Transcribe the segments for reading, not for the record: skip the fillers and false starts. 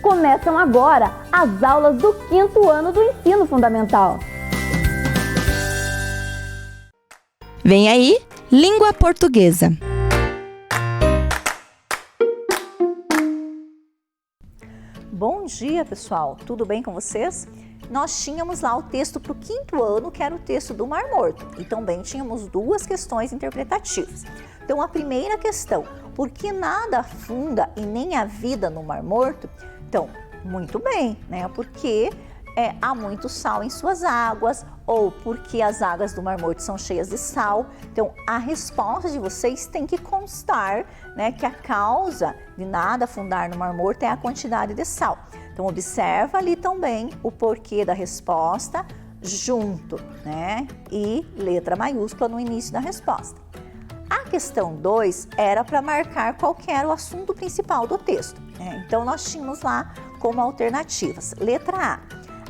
Começam agora as aulas do 5º ano do Ensino Fundamental. Vem aí, Língua Portuguesa. Bom dia, pessoal! Tudo bem com vocês? Nós tínhamos lá o texto para o 5º ano, que era o texto do Mar Morto, e também tínhamos 2 questões interpretativas. Então, a primeira questão, por que nada afunda e nem há vida no Mar Morto? Então, muito bem, né? Porque há muito sal em suas águas, ou porque as águas do Mar Morto são cheias de sal. Então, a resposta de vocês tem que constar, né, que a causa de nada afundar no Mar Morto é a quantidade de sal. Então, observa ali também o porquê da resposta junto, né? E letra maiúscula no início da resposta. A questão 2 era para marcar qual que era o assunto principal do texto, né? Então, nós tínhamos lá como alternativas. Letra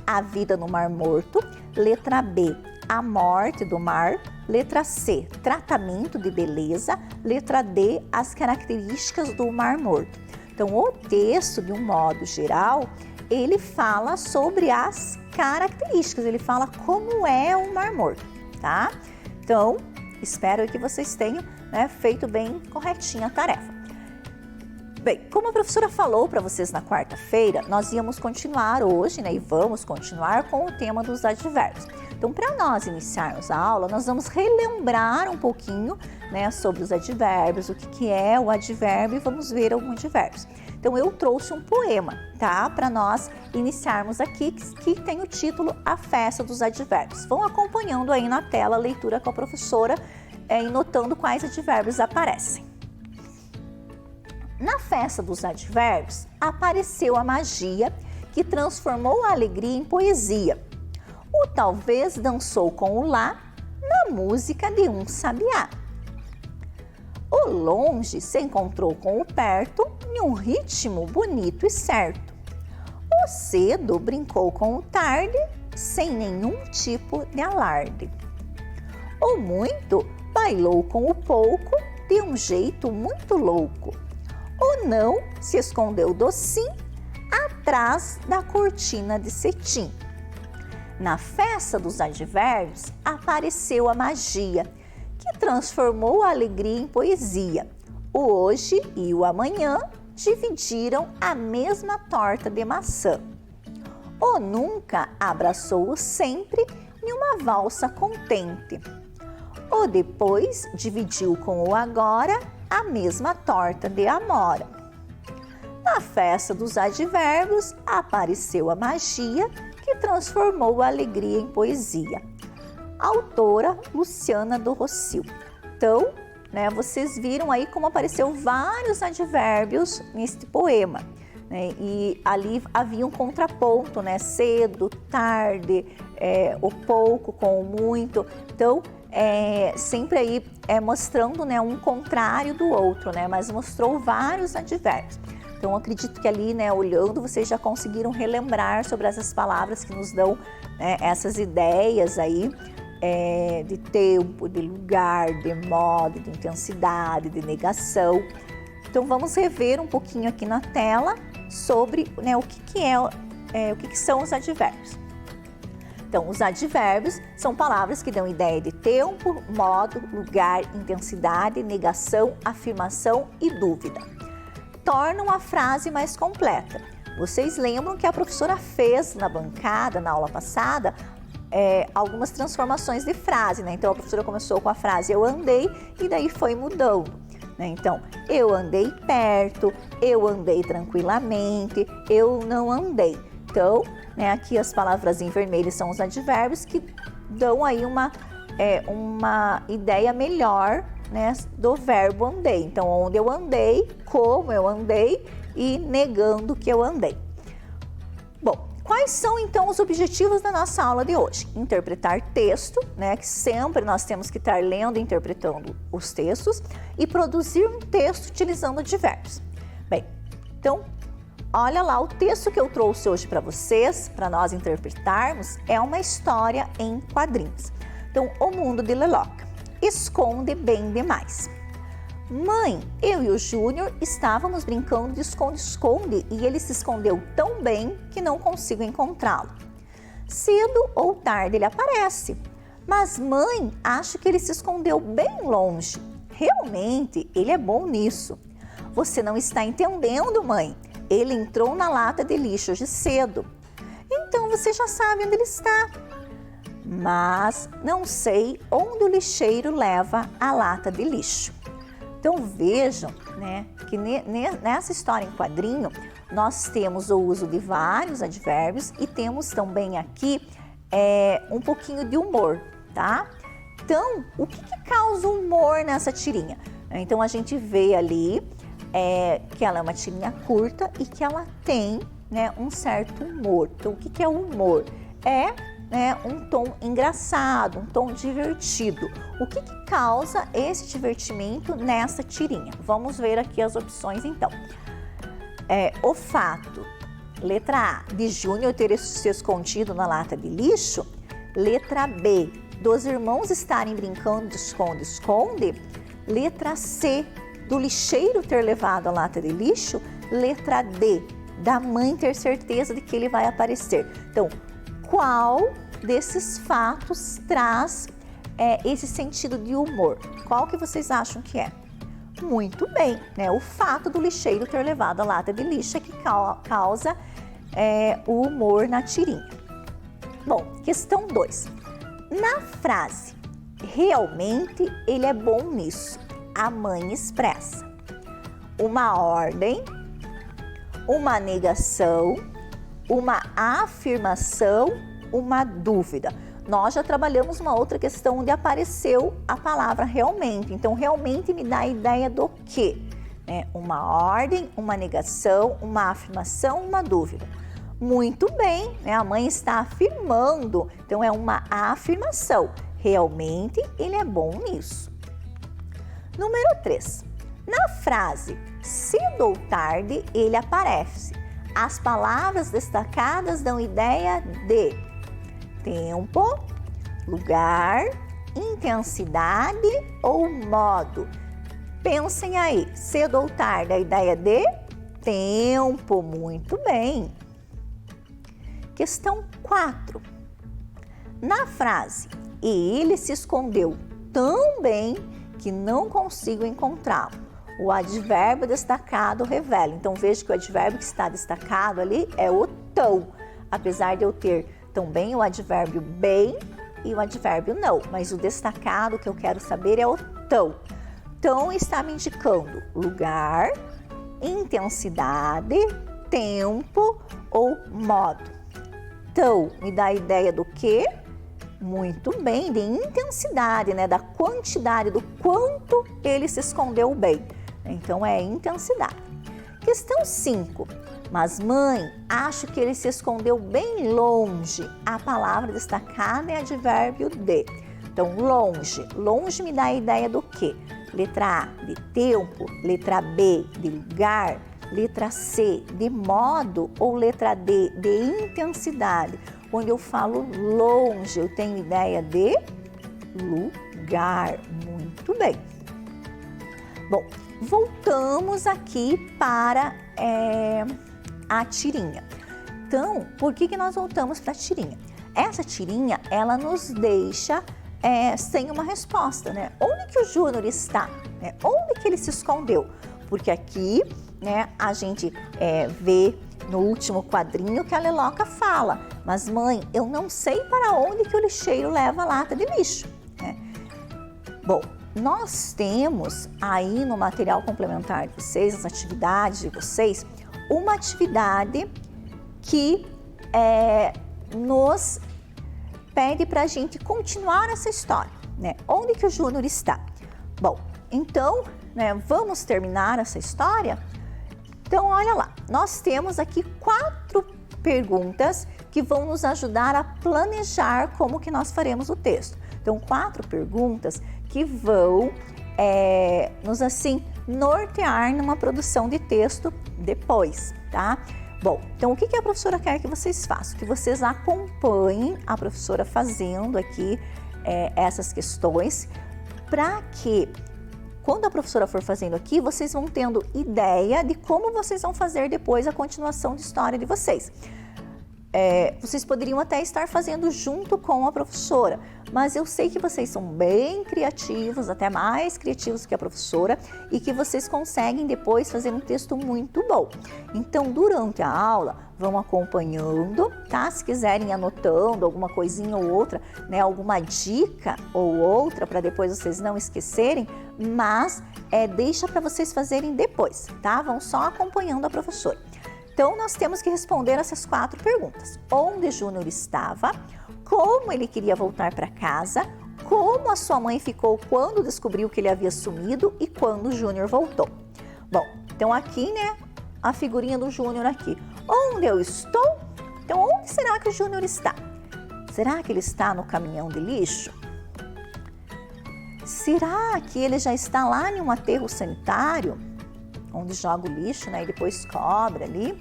A vida no Mar Morto. Letra B, a morte do mar. Letra C, tratamento de beleza. Letra D, as características do Mar Morto. Então, o texto, de um modo geral, ele fala sobre as características, ele fala como é o Mar Morto, tá? Então, espero que vocês tenham, né, feito bem corretinha a tarefa. Bem, como a professora falou para vocês na quarta-feira, nós íamos continuar hoje, né, e vamos continuar com o tema dos advérbios. Então, para nós iniciarmos a aula, nós vamos relembrar um pouquinho, né, sobre os advérbios, o que é o advérbio, e vamos ver alguns advérbios. Então, eu trouxe um poema, tá, para nós iniciarmos aqui, que tem o título A Festa dos Advérbios. Vão acompanhando aí na tela a leitura com a professora e notando quais advérbios aparecem. Na festa dos advérbios, apareceu a magia que transformou a alegria em poesia. O talvez dançou com o lá na música de um sabiá. O longe se encontrou com o perto em um ritmo bonito e certo. O cedo brincou com o tarde sem nenhum tipo de alarde. O muito bailou com o pouco de um jeito muito louco. O não se escondeu do sim atrás da cortina de cetim. Na festa dos advérbios apareceu a magia que transformou a alegria em poesia. O hoje e o amanhã dividiram a mesma torta de maçã. O nunca abraçou o sempre em uma valsa contente. O depois dividiu com o agora a mesma torta de amora. Na festa dos advérbios apareceu a magia que transformou a alegria em poesia. Autora Luciana do Rossio. Então, né, vocês viram aí como apareceu vários advérbios neste poema, né? E ali havia um contraponto, né? Cedo, tarde, o pouco com o muito. Então, sempre aí mostrando, né, um contrário do outro, né? Mas mostrou vários advérbios. Então, acredito que ali, né, olhando, vocês já conseguiram relembrar sobre essas palavras que nos dão, né, essas ideias aí de tempo, de lugar, de modo, de intensidade, de negação. Então, vamos rever um pouquinho aqui na tela sobre, né, o que são os advérbios. Então, os advérbios são palavras que dão ideia de tempo, modo, lugar, intensidade, negação, afirmação e dúvida. Tornam a frase mais completa. Vocês lembram que a professora fez na bancada, na aula passada, algumas transformações de frase, né? Então, a professora começou com a frase eu andei e daí foi mudando, né? Então, eu andei perto, eu andei tranquilamente, eu não andei. Então, né, aqui as palavras em vermelho são os advérbios que dão aí uma ideia melhor, né, do verbo andei. Então, onde eu andei, como eu andei e negando que eu andei. Bom, quais são então os objetivos da nossa aula de hoje? Interpretar texto, né, que sempre nós temos que estar lendo e interpretando os textos, e produzir um texto utilizando advérbios. Bem, então, olha lá, o texto que eu trouxe hoje para vocês, para nós interpretarmos, é uma história em quadrinhos. Então, o mundo de Leloca. Esconde bem demais. Mãe, eu e o Júnior estávamos brincando de esconde-esconde e ele se escondeu tão bem que não consigo encontrá-lo. Cedo ou tarde ele aparece, mas mãe, acho que ele se escondeu bem longe. Realmente, ele é bom nisso. Você não está entendendo, mãe. Ele entrou na lata de lixo hoje cedo. Então você já sabe onde ele está. Mas não sei onde o lixeiro leva a lata de lixo. Então vejam, né, que nessa história em quadrinho nós temos o uso de vários advérbios e temos também aqui um pouquinho de humor, tá? Então, o que causa humor nessa tirinha? Então a gente vê ali que ela é uma tirinha curta e que ela tem, né, um certo humor. Então o que é o humor? Um tom engraçado, um tom divertido. O que causa esse divertimento nessa tirinha? Vamos ver aqui as opções então. O fato, letra A, de Júnior ter se escondido na lata de lixo. Letra B, dos irmãos estarem brincando de esconde-esconde. Letra C, do lixeiro ter levado a lata de lixo. Letra D, da mãe ter certeza de que ele vai aparecer. Então, qual desses fatos traz esse sentido de humor? Qual que vocês acham que é? Muito bem, né? O fato do lixeiro ter levado a lata de lixo é que causa o humor na tirinha. Bom, questão 2. Na frase, realmente ele é bom nisso, a mãe expressa uma ordem, uma negação, uma afirmação, uma dúvida. Nós já trabalhamos uma outra questão onde apareceu a palavra realmente. Então, realmente me dá a ideia do quê? Uma ordem, uma negação, uma afirmação, uma dúvida. Muito bem, né? A mãe está afirmando. Então, é uma afirmação. Realmente, ele é bom nisso. Número 3. Na frase, cedo ou tarde, ele aparece. As palavras destacadas dão ideia de tempo, lugar, intensidade ou modo. Pensem aí, cedo ou tarde, a ideia de tempo. Muito bem. Questão 4. Na frase, e ele se escondeu tão bem que não consigo encontrá-lo. O advérbio destacado revela. Então, veja que o advérbio que está destacado ali é o tão. Apesar de eu ter também o advérbio bem e o advérbio não. Mas o destacado que eu quero saber é o tão. Tão está me indicando lugar, intensidade, tempo ou modo. Tão me dá a ideia do quê? Muito bem, de intensidade, né? Da quantidade, do quanto ele se escondeu bem. Então, é intensidade. Questão 5. Mas, mãe, acho que ele se escondeu bem longe. A palavra destacada é advérbio de. Então, longe. Longe me dá a ideia do quê? Letra A, de tempo. Letra B, de lugar. Letra C, de modo. Ou letra D, de intensidade. Quando eu falo longe, eu tenho ideia de lugar. Muito bem. Bom, voltamos aqui para a tirinha. Então, por que nós voltamos para a tirinha? Essa tirinha, ela nos deixa sem uma resposta, né? Onde que o Júnior está? Onde que ele se escondeu? Porque aqui, né, a gente vê no último quadrinho que a Leloca fala, mas mãe, eu não sei para onde que o lixeiro leva a lata de lixo, né? Bom, nós temos aí no material complementar de vocês, as atividades de vocês, uma atividade que nos pede para a gente continuar essa história, né? Onde que o Júnior está? Bom, então, né, vamos terminar essa história? Então, olha lá, nós temos aqui 4 perguntas que vão nos ajudar a planejar como que nós faremos o texto. Então, 4 perguntas que vão nos, assim, nortear numa produção de texto depois, tá? Bom, então o que a professora quer que vocês façam? Que vocês acompanhem a professora fazendo aqui essas questões para que, quando a professora for fazendo aqui, vocês vão tendo ideia de como vocês vão fazer depois a continuação de história de vocês. Vocês poderiam até estar fazendo junto com a professora, mas eu sei que vocês são bem criativos, até mais criativos que a professora, e que vocês conseguem depois fazer um texto muito bom. Então, durante a aula, vão acompanhando, tá? Se quiserem anotando alguma coisinha ou outra, né? Alguma dica ou outra para depois vocês não esquecerem, mas deixa para vocês fazerem depois, tá? Vão só acompanhando a professora. Então, nós temos que responder essas 4 perguntas. Onde Júnior estava? Como ele queria voltar para casa? Como a sua mãe ficou quando descobriu que ele havia sumido e quando Júnior voltou? Bom, então aqui, né, a figurinha do Júnior aqui. Onde eu estou? Então, onde será que o Júnior está? Será que ele está no caminhão de lixo? Será que ele já está lá em um aterro sanitário? Onde joga o lixo, né, e depois cobra ali.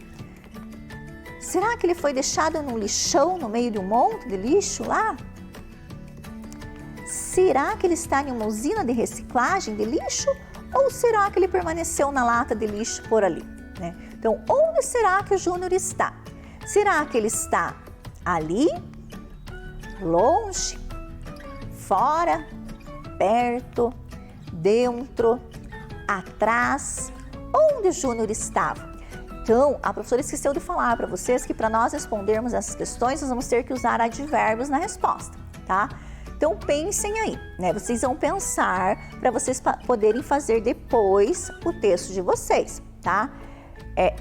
Será que ele foi deixado num lixão no meio de um monte de lixo lá? Será que ele está em uma usina de reciclagem de lixo? Ou será que ele permaneceu na lata de lixo por ali, né? Então, onde será que o Júnior está? Será que ele está ali, longe, fora, perto, dentro, atrás? Onde o Júnior estava? Então, a professora esqueceu de falar para vocês que para nós respondermos essas questões, nós vamos ter que usar advérbios na resposta, tá? Então, pensem aí, né? Vocês vão pensar para vocês poderem fazer depois o texto de vocês, tá?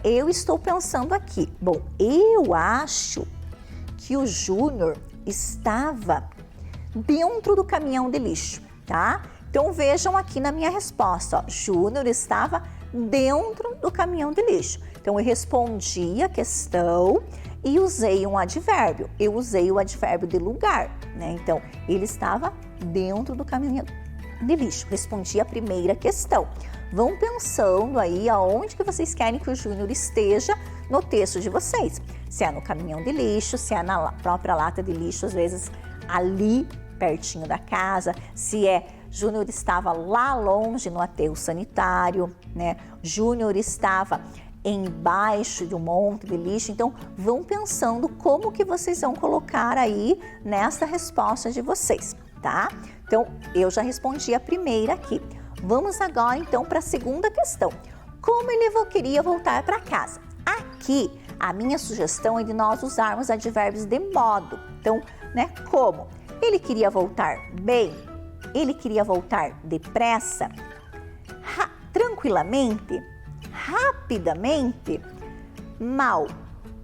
Eu estou pensando aqui. Bom, eu acho que o Júnior estava dentro do caminhão de lixo, tá? Então, vejam aqui na minha resposta, ó. Júnior estava dentro do caminhão de lixo. Então, eu respondi a questão e usei um advérbio. Eu usei o advérbio de lugar, né? Então, ele estava dentro do caminhão de lixo. Respondi a primeira questão. Vão pensando aí aonde que vocês querem que o Júnior esteja no texto de vocês. Se é no caminhão de lixo, se é na própria lata de lixo, às vezes ali pertinho da casa, se Júnior estava lá longe no aterro sanitário, né? Júnior estava embaixo de um monte de lixo. Então, vão pensando como que vocês vão colocar aí nessa resposta de vocês, tá? Então, eu já respondi a primeira aqui. Vamos agora, então, para a segunda questão. Como ele queria voltar para casa? Aqui, a minha sugestão é de nós usarmos advérbios de modo. Então, né, como? Ele queria voltar bem? Ele queria voltar depressa? Tranquilamente? Rapidamente? Mal?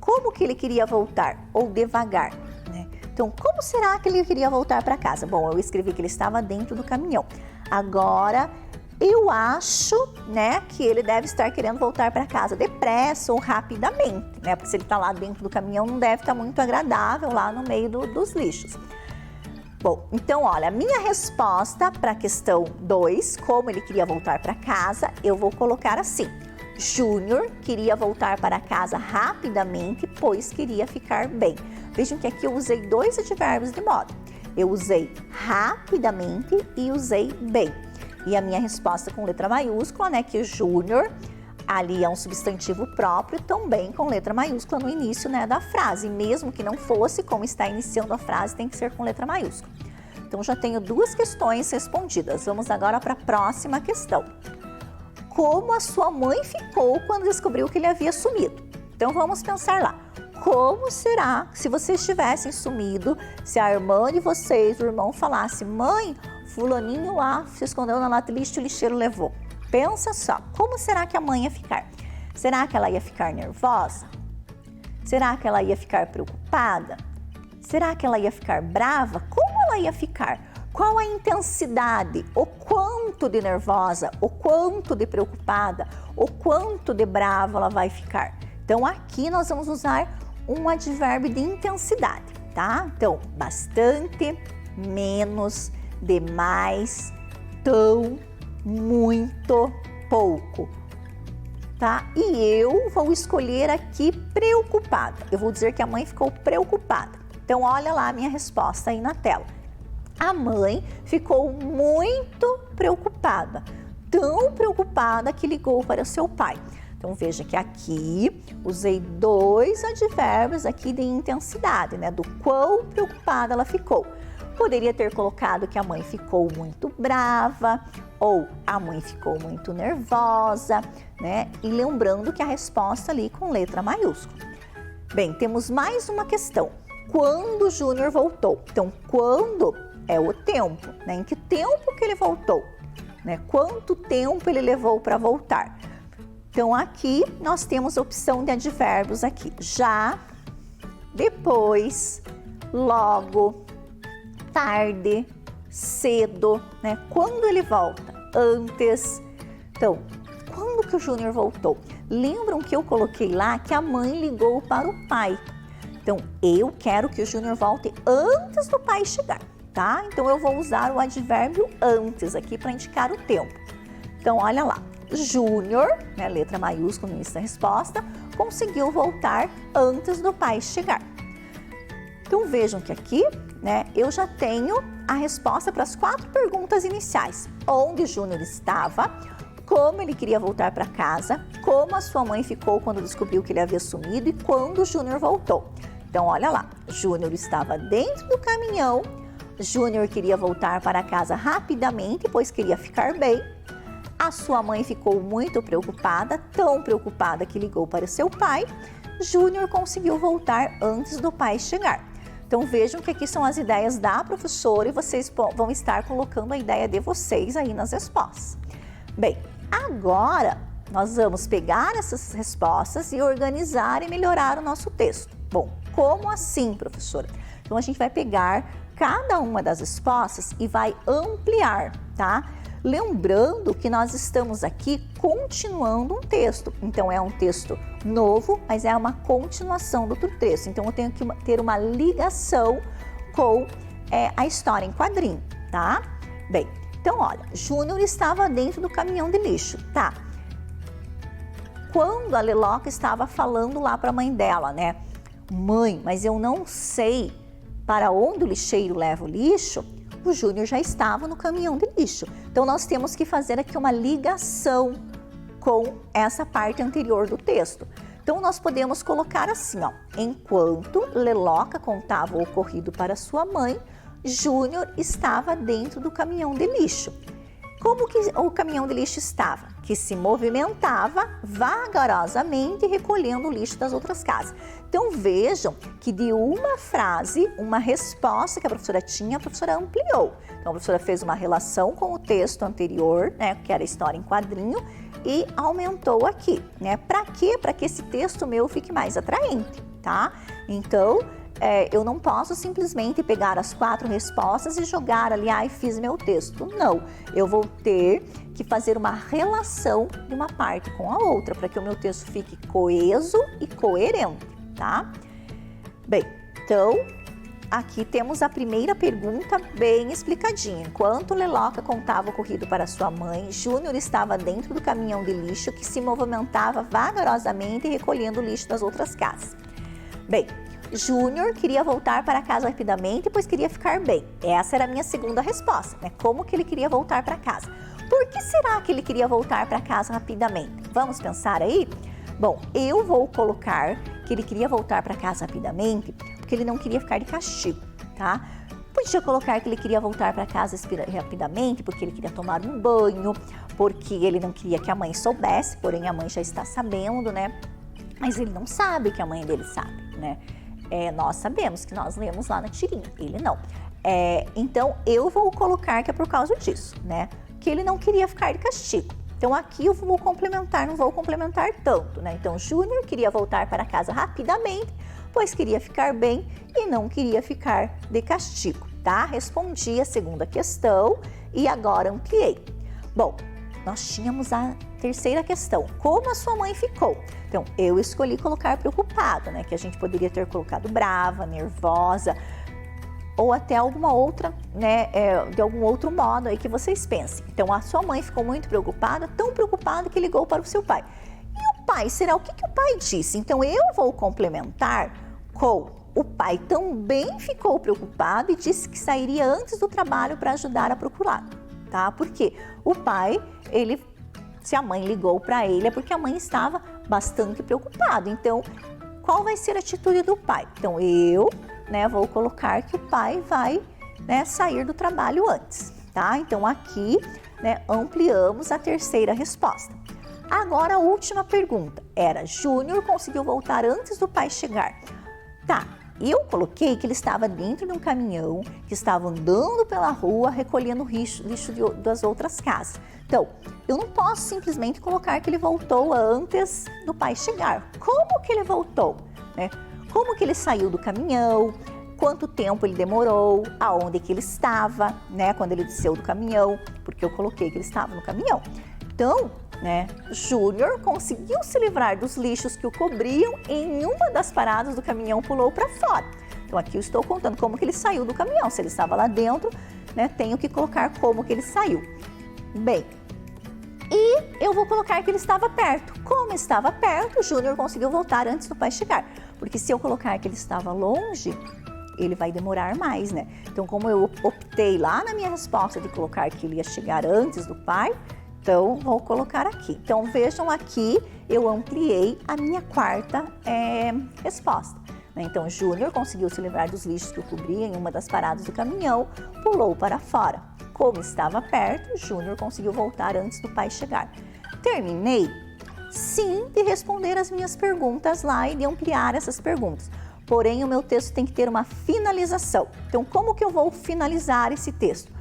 Como que ele queria voltar? Ou devagar, né? Então, como será que ele queria voltar para casa? Bom, eu escrevi que ele estava dentro do caminhão. Agora, eu acho, né, que ele deve estar querendo voltar para casa depressa ou rapidamente, né? Porque se ele está lá dentro do caminhão, não deve estar muito agradável lá no meio dos lixos. Bom, então, olha, a minha resposta para a questão 2, como ele queria voltar para casa, eu vou colocar assim. Júnior queria voltar para casa rapidamente, pois queria ficar bem. Vejam que aqui eu usei 2 advérbios de modo. Eu usei rapidamente e usei bem. E a minha resposta com letra maiúscula, né, que o Júnior ali é um substantivo próprio, também com letra maiúscula no início, né, da frase. Mesmo que não fosse, como está iniciando a frase, tem que ser com letra maiúscula. Então, já tenho 2 questões respondidas. Vamos agora para a próxima questão. Como a sua mãe ficou quando descobriu que ele havia sumido? Então, vamos pensar lá. Como será se vocês tivessem sumido, se a irmã de vocês, o irmão, falasse: mãe, fulaninho lá se escondeu na lata de lixo e o lixeiro levou? Pensa só, como será que a mãe ia ficar? Será que ela ia ficar nervosa? Será que ela ia ficar preocupada? Será que ela ia ficar brava? Como ela ia ficar? Qual a intensidade? O quanto de nervosa? O quanto de preocupada? O quanto de brava ela vai ficar? Então, aqui nós vamos usar um advérbio de intensidade, tá? Então, bastante, menos, demais, tão, muito, pouco, tá? E eu vou escolher aqui preocupada. Eu vou dizer que a mãe ficou preocupada. Então, olha lá a minha resposta aí na tela. A mãe ficou muito preocupada, tão preocupada que ligou para seu pai. Então veja que aqui usei 2 advérbios aqui de intensidade, né? Do quão preocupada ela ficou. Poderia ter colocado que a mãe ficou muito brava ou a mãe ficou muito nervosa, né? E lembrando que a resposta ali com letra maiúscula. Bem, temos mais uma questão. Quando o Júnior voltou? Então, quando é o tempo, né? Em que tempo que ele voltou? Né? Quanto tempo ele levou para voltar? Então, aqui nós temos a opção de advérbios aqui. Já, depois, logo, tarde, cedo, né? Quando ele volta? Antes. Então, quando que o Júnior voltou? Lembram que eu coloquei lá que a mãe ligou para o pai. Então, eu quero que o Júnior volte antes do pai chegar, tá? Então, eu vou usar o advérbio antes aqui para indicar o tempo. Então, olha lá. Júnior, né, letra maiúscula no início da resposta, conseguiu voltar antes do pai chegar. Então vejam que aqui, né, eu já tenho a resposta para as 4 perguntas iniciais. Onde Júnior estava, como ele queria voltar para casa, como a sua mãe ficou quando descobriu que ele havia sumido e quando Júnior voltou. Então olha lá, Júnior estava dentro do caminhão, Júnior queria voltar para casa rapidamente, pois queria ficar bem. A sua mãe ficou muito preocupada, tão preocupada que ligou para seu pai. Júnior conseguiu voltar antes do pai chegar. Então vejam que aqui são as ideias da professora e vocês vão estar colocando a ideia de vocês aí nas respostas. Bem, agora nós vamos pegar essas respostas e organizar e melhorar o nosso texto. Bom, como assim, professora? Então a gente vai pegar cada uma das respostas e vai ampliar, tá? Lembrando que nós estamos aqui continuando um texto. Então, é um texto novo, mas é uma continuação do outro texto. Então, eu tenho que ter uma ligação com a história em quadrinho, tá? Bem, então, olha, Júnior estava dentro do caminhão de lixo, tá? Quando a Leloca estava falando lá para a mãe dela, né? Mãe, mas eu não sei para onde o lixeiro leva o lixo. O Júnior já estava no caminhão de lixo. Então, nós temos que fazer aqui uma ligação com essa parte anterior do texto. Então, nós podemos colocar assim, ó. Enquanto Leloca contava o ocorrido para sua mãe, Júnior estava dentro do caminhão de lixo. Como que o caminhão de lixo estava? Que se movimentava vagarosamente recolhendo o lixo das outras casas. Então vejam que de uma frase, uma resposta que a professora tinha, a professora ampliou. Então a professora fez uma relação com o texto anterior, né, que era a história em quadrinho, e aumentou aqui, né? Para quê? Para que esse texto meu fique mais atraente, tá? Então, eu não posso simplesmente pegar as 4 respostas e jogar ali, e fiz meu texto. Não, eu vou ter que fazer uma relação de uma parte com a outra, para que o meu texto fique coeso e coerente, tá? Bem, então, aqui temos a primeira pergunta bem explicadinha. Enquanto Leloca contava o ocorrido para sua mãe, Júnior estava dentro do caminhão de lixo que se movimentava vagarosamente recolhendo o lixo das outras casas. Bem, Júnior queria voltar para casa rapidamente, pois queria ficar bem. Essa era a minha segunda resposta, né? Como que ele queria voltar para casa? Por que será que ele queria voltar para casa rapidamente? Vamos pensar aí? Bom, eu vou colocar que ele queria voltar para casa rapidamente, porque ele não queria ficar de castigo, tá? Podia colocar que ele queria voltar para casa rapidamente, porque ele queria tomar um banho, porque ele não queria que a mãe soubesse, porém a mãe já está sabendo, né? Mas ele não sabe que a mãe dele sabe, né? Nós sabemos que nós lemos lá na tirinha, ele não. Então, eu vou colocar que é por causa disso, né? Que ele não queria ficar de castigo. Então, aqui eu vou complementar, não vou complementar tanto, né? Então, Júnior queria voltar para casa rapidamente, pois queria ficar bem e não queria ficar de castigo, tá? Respondi a segunda questão e agora ampliei. Bom, nós tínhamos a terceira questão. Como a sua mãe ficou? Então, eu escolhi colocar preocupada, né? Que a gente poderia ter colocado brava, nervosa, ou até alguma outra, né? De algum outro modo aí que vocês pensem. Então, a sua mãe ficou muito preocupada, tão preocupada que ligou para o seu pai. E o pai, será o que o pai disse? Então, eu vou complementar com O pai também ficou preocupado e disse que sairia antes do trabalho para ajudar a procurar, tá? Porque o pai, se a mãe ligou para ele, é porque a mãe estava bastante preocupada. Então, qual vai ser a atitude do pai? Então, eu, vou colocar que o pai vai, sair do trabalho antes, tá? Então, aqui, ampliamos a terceira resposta. Agora, a última pergunta era: Júnior conseguiu voltar antes do pai chegar? Tá, eu coloquei que ele estava dentro de um caminhão, que estava andando pela rua, recolhendo lixo das outras casas. Então, eu não posso simplesmente colocar que ele voltou antes do pai chegar. Como que ele voltou? Como que ele saiu do caminhão? Quanto tempo ele demorou? Aonde que ele estava, quando ele desceu do caminhão? Porque eu coloquei que ele estava no caminhão. Então, Júnior conseguiu se livrar dos lixos que o cobriam e em uma das paradas do caminhão pulou para fora. Então, aqui eu estou contando como que ele saiu do caminhão. Se ele estava lá dentro, tenho que colocar como que ele saiu. Bem, e eu vou colocar que ele estava perto. Como estava perto, Júnior conseguiu voltar antes do pai chegar. Porque se eu colocar que ele estava longe, ele vai demorar mais, Então, como eu optei lá na minha resposta de colocar que ele ia chegar antes do pai, então, vou colocar aqui. Então, vejam aqui, eu ampliei a minha quarta resposta. Então, Júnior conseguiu se livrar dos lixos que o cobriam em uma das paradas do caminhão, pulou para fora. Como estava perto, Júnior conseguiu voltar antes do pai chegar. Terminei? Sim, de responder as minhas perguntas lá e de ampliar essas perguntas. Porém, o meu texto tem que ter uma finalização. Então, como que eu vou finalizar esse texto?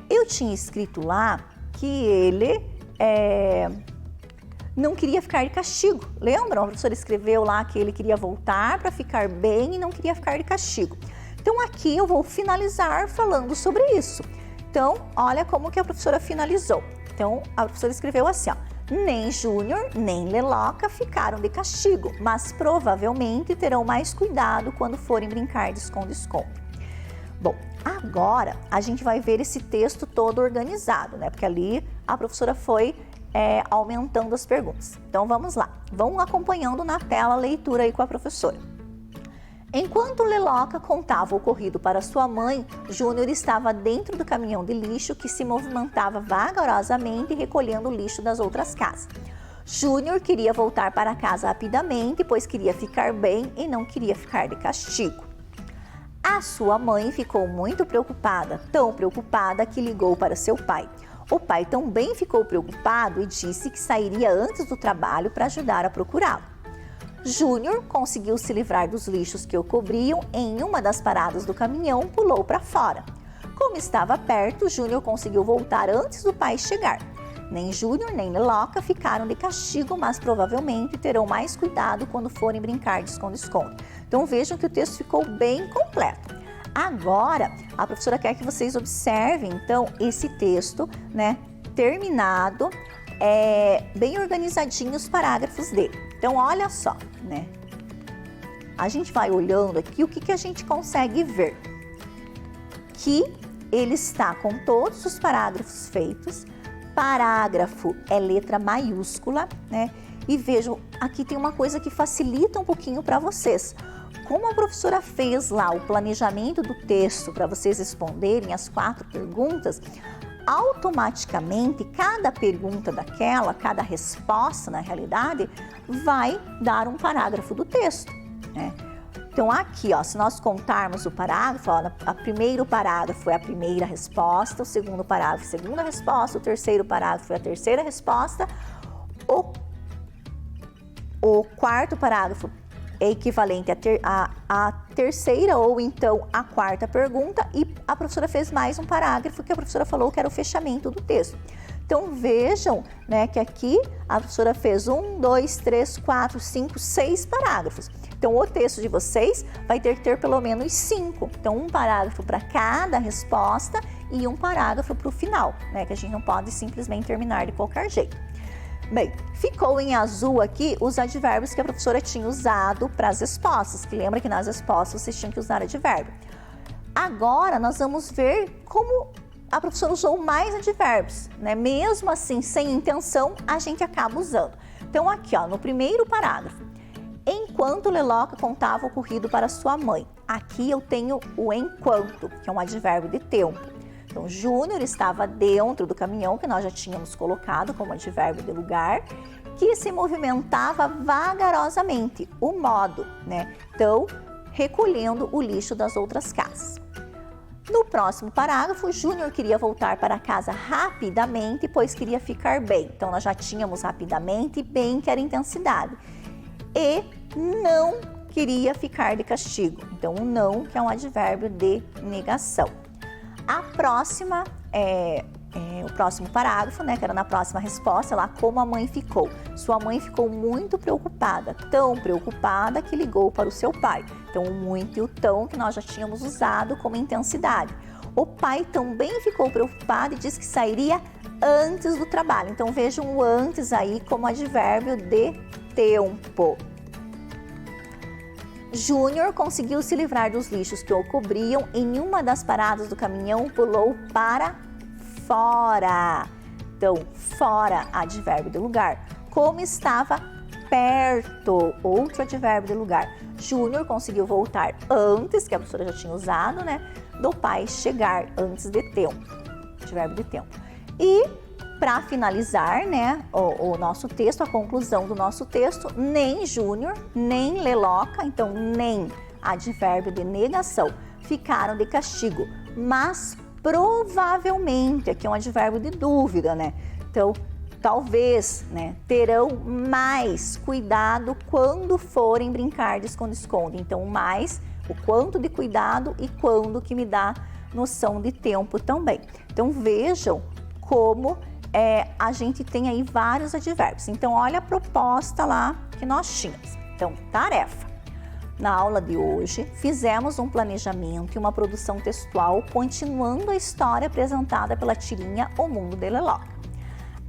Eu tinha escrito lá que ele não queria ficar de castigo. Lembram? A professora escreveu lá que ele queria voltar para ficar bem e não queria ficar de castigo. Então, aqui eu vou finalizar falando sobre isso. Então, olha como que a professora finalizou. Então, a professora escreveu assim, ó: nem Júnior, nem Leloca ficaram de castigo, mas provavelmente terão mais cuidado quando forem brincar de esconde-esconde. Bom, agora a gente vai ver esse texto todo organizado, Porque ali a professora foi aumentando as perguntas. Então, vamos lá. Vão acompanhando na tela a leitura aí com a professora. Enquanto Leloca contava o ocorrido para sua mãe, Júnior estava dentro do caminhão de lixo que se movimentava vagarosamente recolhendo o lixo das outras casas. Júnior queria voltar para casa rapidamente, pois queria ficar bem e não queria ficar de castigo. A sua mãe ficou muito preocupada, tão preocupada que ligou para seu pai. O pai também ficou preocupado e disse que sairia antes do trabalho para ajudar a procurá-lo. Júnior conseguiu se livrar dos lixos que o cobriam e em uma das paradas do caminhão pulou para fora. Como estava perto, Júnior conseguiu voltar antes do pai chegar. Nem Júnior nem Leloca ficaram de castigo, mas provavelmente terão mais cuidado quando forem brincar de esconde-esconde. Então vejam que o texto ficou bem completo. Agora, a professora quer que vocês observem, então, esse texto, terminado, bem organizadinho os parágrafos dele. Então, olha só, A gente vai olhando aqui, o que a gente consegue ver? Que ele está com todos os parágrafos feitos. Parágrafo é letra maiúscula, E vejam, aqui tem uma coisa que facilita um pouquinho para vocês. Como a professora fez lá o planejamento do texto para vocês responderem as 4 perguntas, automaticamente cada pergunta daquela, cada resposta na realidade, vai dar um parágrafo do texto, Então aqui, ó, se nós contarmos o parágrafo, o primeiro parágrafo é a primeira resposta, o segundo parágrafo é a segunda resposta, o terceiro parágrafo é a terceira resposta, o quarto parágrafo é equivalente à terceira ou então à quarta pergunta e a professora fez mais um parágrafo que a professora falou que era o fechamento do texto. Então vejam, que aqui a professora fez 1, 2, 3, 4, 5, 6 parágrafos. Então o texto de vocês vai ter que ter pelo menos 5. Então um parágrafo para cada resposta e um parágrafo para o final, que a gente não pode simplesmente terminar de qualquer jeito. Bem, ficou em azul aqui os advérbios que a professora tinha usado para as respostas, que lembra que nas respostas vocês tinham que usar advérbio. Agora nós vamos ver como a professora usou mais advérbios, Mesmo assim, sem intenção, a gente acaba usando. Então aqui, ó, no primeiro parágrafo, enquanto Leloca contava o ocorrido para sua mãe. Aqui eu tenho o enquanto, que é um advérbio de tempo. Então, Júnior estava dentro do caminhão, que nós já tínhamos colocado como advérbio de lugar, que se movimentava vagarosamente, o modo, né? Então, recolhendo o lixo das outras casas. No próximo parágrafo, Júnior queria voltar para casa rapidamente, pois queria ficar bem. Então, nós já tínhamos rapidamente e bem, que era intensidade. E não queria ficar de castigo. Então, o não, que é um advérbio de negação. A próxima, o próximo parágrafo, né, que era na próxima resposta, lá, como a mãe ficou. Sua mãe ficou muito preocupada, tão preocupada que ligou para o seu pai. Então, o muito e o tão que nós já tínhamos usado como intensidade. O pai também ficou preocupado e disse que sairia antes do trabalho. Então, vejam o antes aí como advérbio de tempo. Júnior conseguiu se livrar dos lixos que o cobriam. Em uma das paradas do caminhão, pulou para fora. Então, fora, advérbio de lugar. Como estava perto, outro advérbio de lugar. Júnior conseguiu voltar antes, que a professora já tinha usado, né? Do pai chegar antes de tempo. Advérbio de tempo. E, para finalizar, né, o nosso texto, a conclusão do nosso texto, nem Júnior, nem Leloca, então nem advérbio de negação, ficaram de castigo, mas provavelmente, aqui é um advérbio de dúvida, né? Então, talvez, né, terão mais cuidado quando forem brincar de esconde-esconde. Então, mais, o quanto de cuidado e quando, que me dá noção de tempo também. Então, vejam como a gente tem aí vários advérbios. Então, olha a proposta lá que nós tínhamos. Então, tarefa. Na aula de hoje, fizemos um planejamento e uma produção textual continuando a história apresentada pela tirinha O Mundo de Leloca.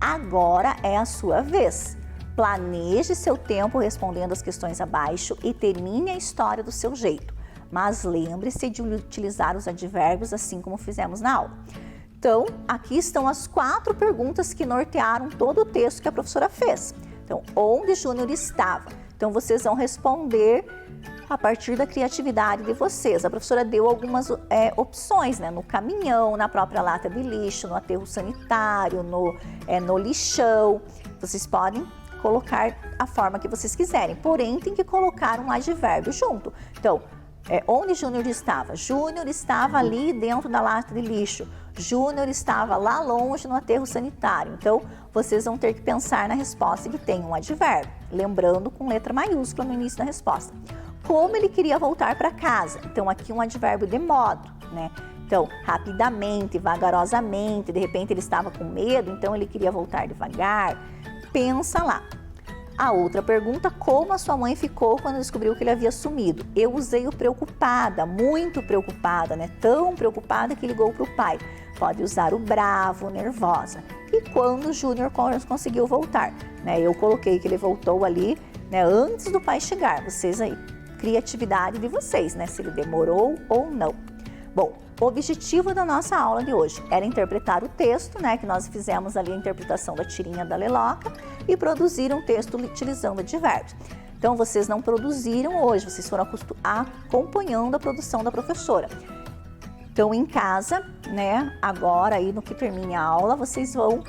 Agora é a sua vez. Planeje seu tempo respondendo as questões abaixo e termine a história do seu jeito. Mas lembre-se de utilizar os advérbios assim como fizemos na aula. Então, aqui estão as 4 perguntas que nortearam todo o texto que a professora fez. Então, onde Júnior estava? Então, vocês vão responder a partir da criatividade de vocês. A professora deu algumas opções, né? No caminhão, na própria lata de lixo, no aterro sanitário, no lixão. Vocês podem colocar a forma que vocês quiserem, porém tem que colocar um advérbio junto. Então, onde Júnior estava? Júnior estava ali dentro da lata de lixo. Júnior estava lá longe no aterro sanitário. Então, vocês vão ter que pensar na resposta que tem um advérbio, lembrando com letra maiúscula no início da resposta. Como ele queria voltar para casa? Então, aqui um advérbio de modo, né? Então, rapidamente, vagarosamente, de repente ele estava com medo, então ele queria voltar devagar. Pensa lá. A outra pergunta, como a sua mãe ficou quando descobriu que ele havia sumido? Eu usei o preocupada, muito preocupada, né? Tão preocupada que ligou para o pai. Pode usar o bravo, nervosa. E quando o Júnior conseguiu voltar? Né? Eu coloquei que ele voltou ali, né, antes do pai chegar. Vocês aí, criatividade de vocês, né? Se ele demorou ou não. Bom, o objetivo da nossa aula de hoje era interpretar o texto, né, que nós fizemos ali a interpretação da tirinha da Leloca e produzir um texto utilizando advérbios. Então, vocês não produziram hoje, vocês foram acompanhando a produção da professora. Então, em casa, né, agora aí no que termine a aula, vocês vão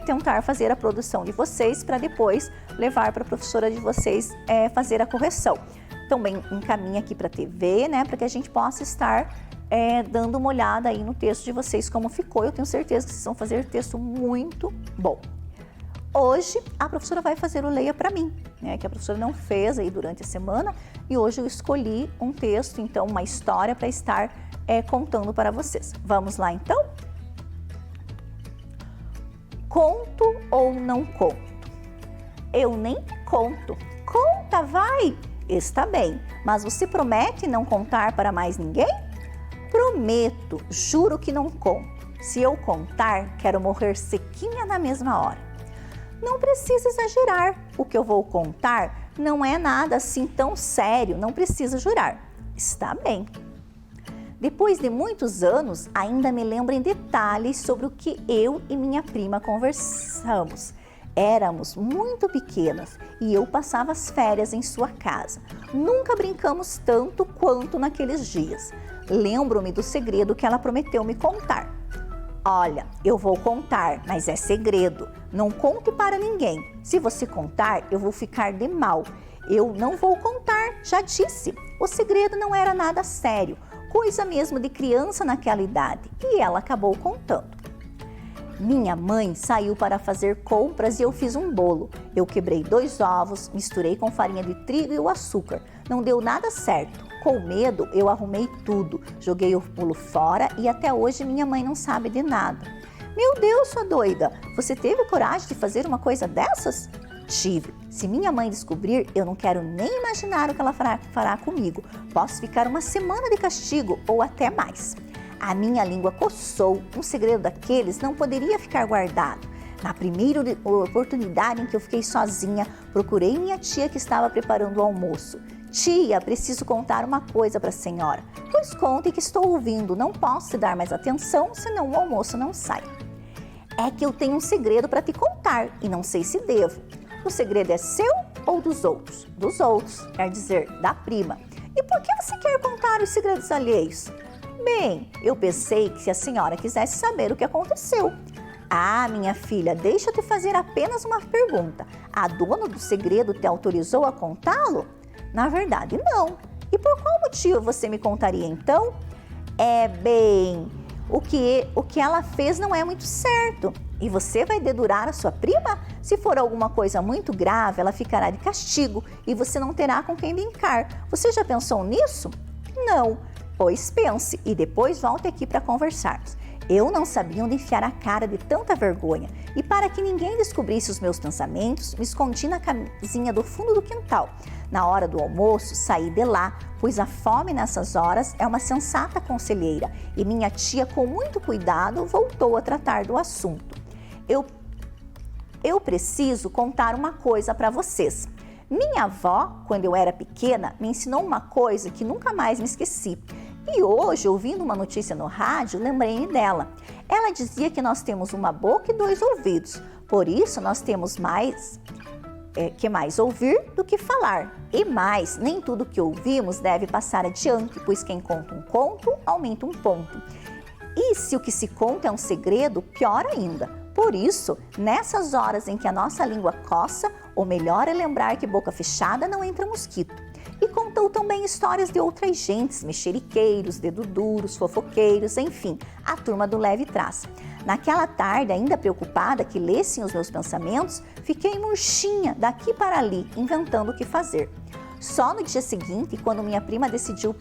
tentar fazer a produção de vocês para depois levar para a professora de vocês fazer a correção. Também encaminha aqui para a TV, né, para que a gente possa estar dando uma olhada aí no texto de vocês, como ficou. Eu tenho certeza que vocês vão fazer texto muito bom. Hoje, a professora vai fazer o Leia para mim, né, que a professora não fez aí durante a semana, e hoje eu escolhi um texto, então, uma história para estar contando para vocês. Vamos lá, então? Conto ou não conto? Eu nem conto. Conta, vai! Está bem, mas você promete não contar para mais ninguém? Prometo, juro que não conto. Se eu contar, quero morrer sequinha na mesma hora. Não precisa exagerar. O que eu vou contar não é nada assim tão sério, não precisa jurar. Está bem. Depois de muitos anos, ainda me lembro em detalhes sobre o que eu e minha prima conversamos. Éramos muito pequenas e eu passava as férias em sua casa. Nunca brincamos tanto quanto naqueles dias. Lembro-me do segredo que ela prometeu me contar. Olha, eu vou contar, mas é segredo. Não conte para ninguém. Se você contar, eu vou ficar de mal. Eu não vou contar, já disse. O segredo não era nada sério, coisa mesmo de criança naquela idade. E ela acabou contando. Minha mãe saiu para fazer compras e eu fiz um bolo. Eu quebrei 2 ovos, misturei com farinha de trigo e o açúcar. Não deu nada certo. Com medo, eu arrumei tudo. Joguei o bolo fora e até hoje minha mãe não sabe de nada. Meu Deus, sua doida! Você teve coragem de fazer uma coisa dessas? Tive. Se minha mãe descobrir, eu não quero nem imaginar o que ela fará comigo. Posso ficar uma semana de castigo ou até mais. A minha língua coçou. Um segredo daqueles não poderia ficar guardado. Na primeira oportunidade em que eu fiquei sozinha, procurei minha tia que estava preparando o almoço. Tia, preciso contar uma coisa para a senhora. Pois conte que estou ouvindo, não posso te dar mais atenção, senão o almoço não sai. É que eu tenho um segredo para te contar e não sei se devo. O segredo é seu ou dos outros? Dos outros, quer dizer, da prima. E por que você quer contar os segredos alheios? Bem, eu pensei que se a senhora quisesse saber o que aconteceu. Ah, minha filha, deixa eu te fazer apenas uma pergunta. A dona do segredo te autorizou a contá-lo? Na verdade, não. E por qual motivo você me contaria então? O que ela fez não é muito certo. E você vai dedurar a sua prima? Se for alguma coisa muito grave, ela ficará de castigo e você não terá com quem brincar. Você já pensou nisso? Não. Pois pense e depois volte aqui para conversarmos. Eu não sabia onde enfiar a cara de tanta vergonha e para que ninguém descobrisse os meus pensamentos, me escondi na casinha do fundo do quintal. Na hora do almoço, saí de lá, pois a fome nessas horas é uma sensata conselheira e minha tia, com muito cuidado, voltou a tratar do assunto. Eu preciso contar uma coisa para vocês. Minha avó, quando eu era pequena, me ensinou uma coisa que nunca mais me esqueci. E hoje, ouvindo uma notícia no rádio, lembrei-me dela. Ela dizia que nós temos uma boca e 2 ouvidos. Por isso, nós temos mais ouvir do que falar. E mais, nem tudo que ouvimos deve passar adiante, pois quem conta um conto, aumenta um ponto. E se o que se conta é um segredo, pior ainda. Por isso, nessas horas em que a nossa língua coça, o melhor é lembrar que boca fechada não entra mosquito. E contou também histórias de outras gentes, mexeriqueiros, dedo duros, fofoqueiros, enfim, a turma do leve trás. Naquela tarde, ainda preocupada que lessem os meus pensamentos, fiquei murchinha daqui para ali, inventando o que fazer. Só no dia seguinte, quando minha prima decidiu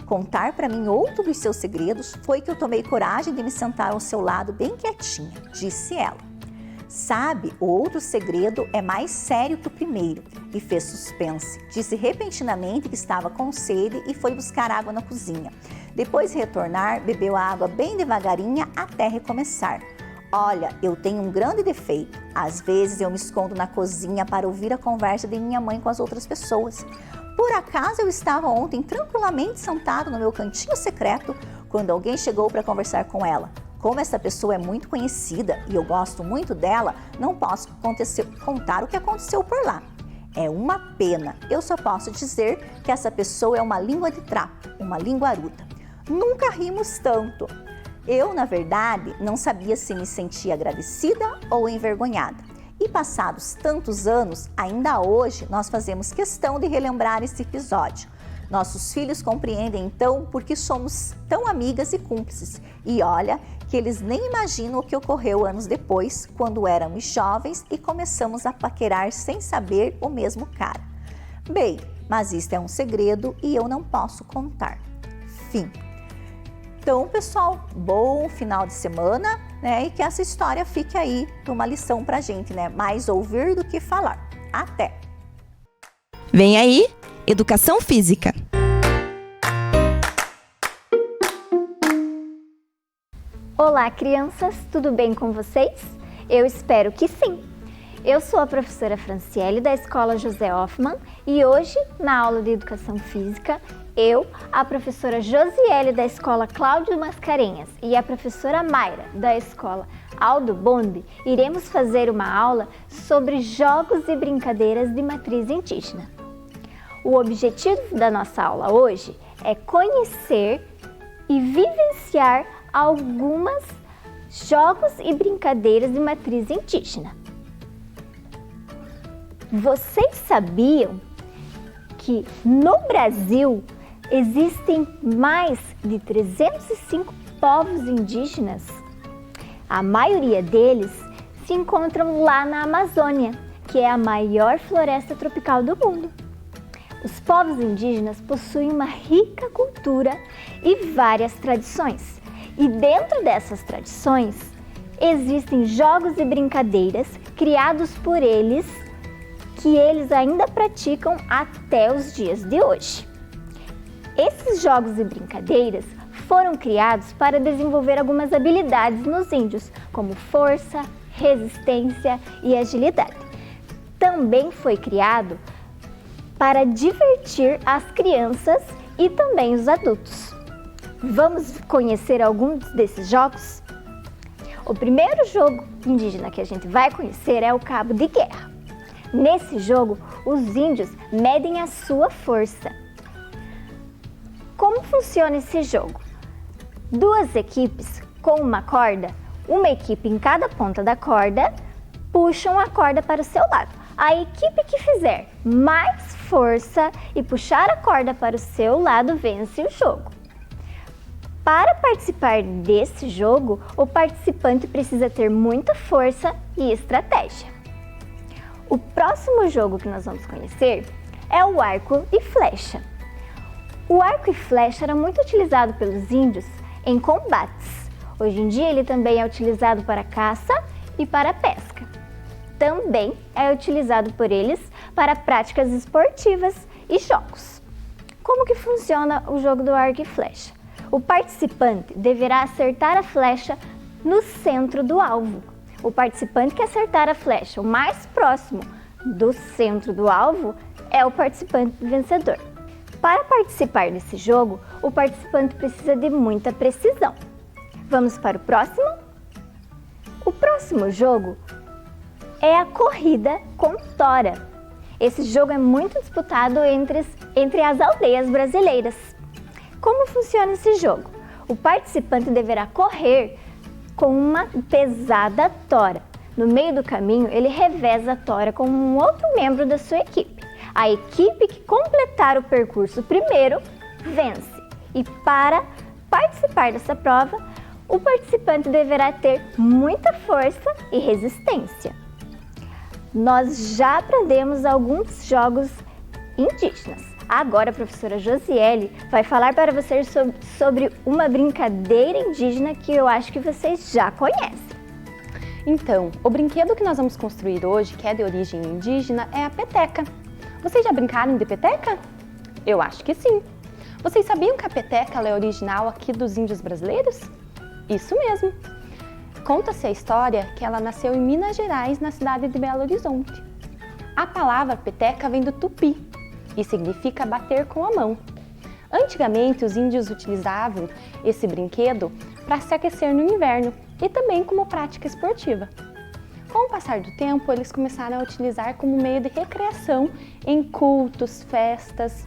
contar para mim outro dos seus segredos, foi que eu tomei coragem de me sentar ao seu lado bem quietinha, disse ela. Sabe, o outro segredo é mais sério que o primeiro, e fez suspense. Disse repentinamente que estava com sede e foi buscar água na cozinha. Depois de retornar, bebeu a água bem devagarinha até recomeçar. Olha, eu tenho um grande defeito. Às vezes eu me escondo na cozinha para ouvir a conversa de minha mãe com as outras pessoas. Por acaso eu estava ontem tranquilamente sentado no meu cantinho secreto quando alguém chegou para conversar com ela. Como essa pessoa é muito conhecida e eu gosto muito dela, não posso contar o que aconteceu por lá. É uma pena. Eu só posso dizer que essa pessoa é uma língua de trapo, uma linguaruda. Nunca rimos tanto. Eu, na verdade, não sabia se me sentia agradecida ou envergonhada. E passados tantos anos, ainda hoje, nós fazemos questão de relembrar esse episódio. Nossos filhos compreendem então por que somos tão amigas e cúmplices. E olha que eles nem imaginam o que ocorreu anos depois, quando éramos jovens e começamos a paquerar sem saber o mesmo cara. Bem, mas isto é um segredo e eu não posso contar. Fim. Então, pessoal, bom final de semana, né? E que essa história fique aí uma lição pra gente, né? Mais ouvir do que falar. Até! Vem aí, Educação Física. Olá, crianças, tudo bem com vocês? Eu espero que sim! Eu sou a professora Franciele da Escola José Hoffmann e hoje, na aula de Educação Física, Eu, a professora Josiele da Escola Cláudio Mascarenhas e a professora Mayra da Escola Aldo Bonde iremos fazer uma aula sobre jogos e brincadeiras de matriz indígena. O objetivo da nossa aula hoje é conhecer e vivenciar alguns jogos e brincadeiras de matriz indígena. Vocês sabiam que no Brasil existem mais de 305 povos indígenas? A maioria deles se encontram lá na Amazônia, que é a maior floresta tropical do mundo. Os povos indígenas possuem uma rica cultura e várias tradições. E dentro dessas tradições, existem jogos e brincadeiras criados por eles, que eles ainda praticam até os dias de hoje. Esses jogos e brincadeiras foram criados para desenvolver algumas habilidades nos índios, como força, resistência e agilidade. Também foi criado para divertir as crianças e também os adultos. Vamos conhecer alguns desses jogos? O primeiro jogo indígena que a gente vai conhecer é o cabo de guerra. Nesse jogo, os índios medem a sua força. Como funciona esse jogo? Duas equipes com uma corda, uma equipe em cada ponta da corda, puxam a corda para o seu lado. A equipe que fizer mais força e puxar a corda para o seu lado vence o jogo. Para participar desse jogo, o participante precisa ter muita força e estratégia. O próximo jogo que nós vamos conhecer é o arco e flecha. O arco e flecha era muito utilizado pelos índios em combates. Hoje em dia ele também é utilizado para caça e para pesca. Também é utilizado por eles para práticas esportivas e jogos. Como que funciona o jogo do arco e flecha? O participante deverá acertar a flecha no centro do alvo. O participante que acertar a flecha o mais próximo do centro do alvo é o participante vencedor. Para participar desse jogo, o participante precisa de muita precisão. Vamos para o próximo? O próximo jogo é a corrida com tora. Esse jogo é muito disputado entre as aldeias brasileiras. Como funciona esse jogo? O participante deverá correr com uma pesada tora. No meio do caminho, ele reveza a tora com um outro membro da sua equipe. A equipe que completar o percurso primeiro vence. E para participar dessa prova, o participante deverá ter muita força e resistência. Nós já aprendemos alguns jogos indígenas. Agora a professora Josiele vai falar para vocês sobre uma brincadeira indígena que eu acho que vocês já conhecem. Então, o brinquedo que nós vamos construir hoje, que é de origem indígena, é a peteca. Vocês já brincaram de peteca? Eu acho que sim. Vocês sabiam que a peteca é original aqui dos índios brasileiros? Isso mesmo. Conta-se a história que ela nasceu em Minas Gerais, na cidade de Belo Horizonte. A palavra peteca vem do tupi e significa bater com a mão. Antigamente, os índios utilizavam esse brinquedo para se aquecer no inverno e também como prática esportiva. Com o passar do tempo, eles começaram a utilizar como meio de recreação em cultos, festas,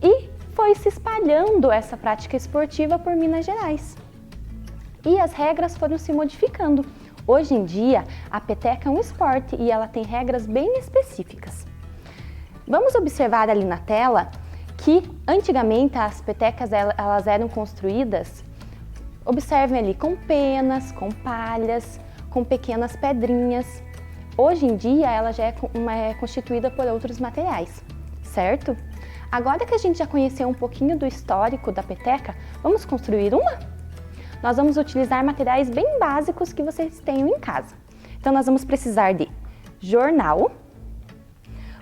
e foi se espalhando essa prática esportiva por Minas Gerais. E as regras foram se modificando. Hoje em dia, a peteca é um esporte e ela tem regras bem específicas. Vamos observar ali na tela que antigamente as petecas elas eram construídas, observem ali, com penas, com palhas, com pequenas pedrinhas. Hoje em dia ela já é constituída por outros materiais, certo? Agora que a gente já conheceu um pouquinho do histórico da peteca, vamos construir uma? Nós vamos utilizar materiais bem básicos que vocês tenham em casa. Então nós vamos precisar de jornal,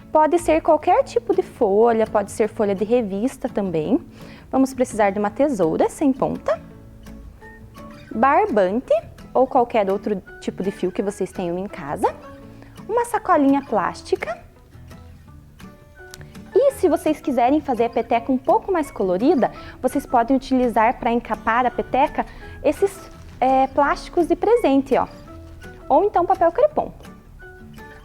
pode ser qualquer tipo de folha, pode ser folha de revista também. Vamos precisar de uma tesoura sem ponta, barbante ou qualquer outro tipo de fio que vocês tenham em casa, uma sacolinha plástica e se vocês quiserem fazer a peteca um pouco mais colorida, vocês podem utilizar para encapar a peteca esses plásticos de presente, ó. Ou então papel crepom,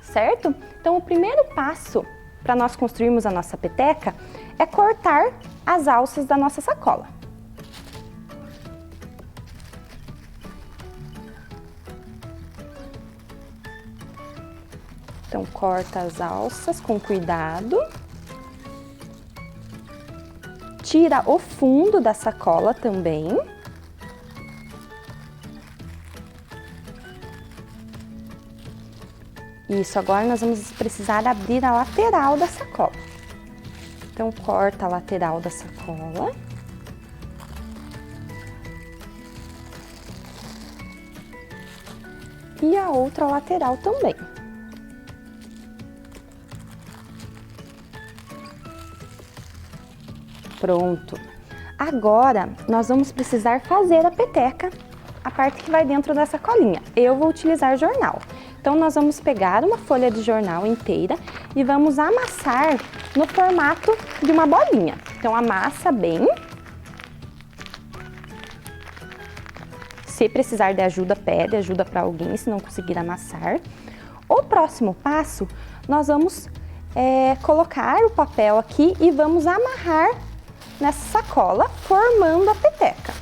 certo? Então o primeiro passo para nós construirmos a nossa peteca é cortar as alças da nossa sacola. Então corta as alças com cuidado. Tira o fundo da sacola também. Isso, agora nós vamos precisar abrir a lateral da sacola. Então, corta a lateral da sacola. E a outra lateral também. Pronto. Agora, nós vamos precisar fazer a peteca, a parte que vai dentro da sacolinha. Eu vou utilizar jornal. Então, nós vamos pegar uma folha de jornal inteira e vamos amassar no formato de uma bolinha. Então, amassa bem. Se precisar de ajuda, pede ajuda para alguém, se não conseguir amassar. O próximo passo, nós vamos colocar o papel aqui e vamos amarrar nessa sacola, formando a peteca.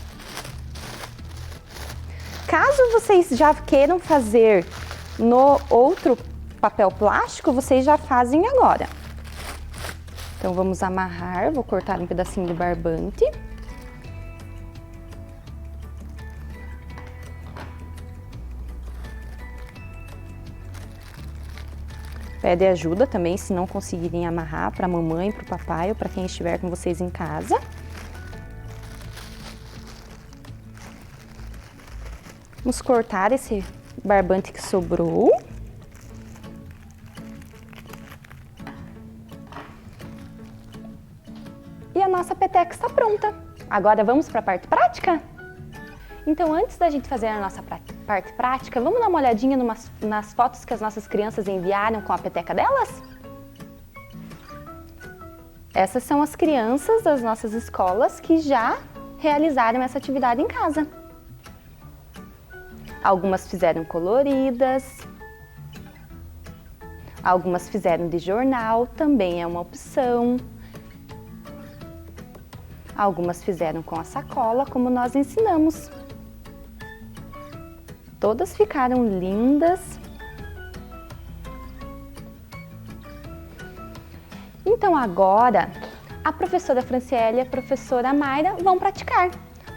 Caso vocês já queiram fazer no outro papel plástico, vocês já fazem agora. Então, vamos amarrar, vou cortar um pedacinho do barbante. Pede ajuda também, se não conseguirem amarrar, para a mamãe, para o papai ou para quem estiver com vocês em casa. Vamos cortar esse barbante que sobrou. E a nossa peteca está pronta. Agora vamos para a parte prática? Então, antes da gente fazer a nossa parte prática, vamos dar uma olhadinha nas fotos que as nossas crianças enviaram com a peteca delas? Essas são as crianças das nossas escolas que já realizaram essa atividade em casa. Algumas fizeram coloridas, algumas fizeram de jornal, também é uma opção. Algumas fizeram com a sacola, como nós ensinamos. Todas ficaram lindas. Então agora, a professora Franciele e a professora Mayra vão praticar.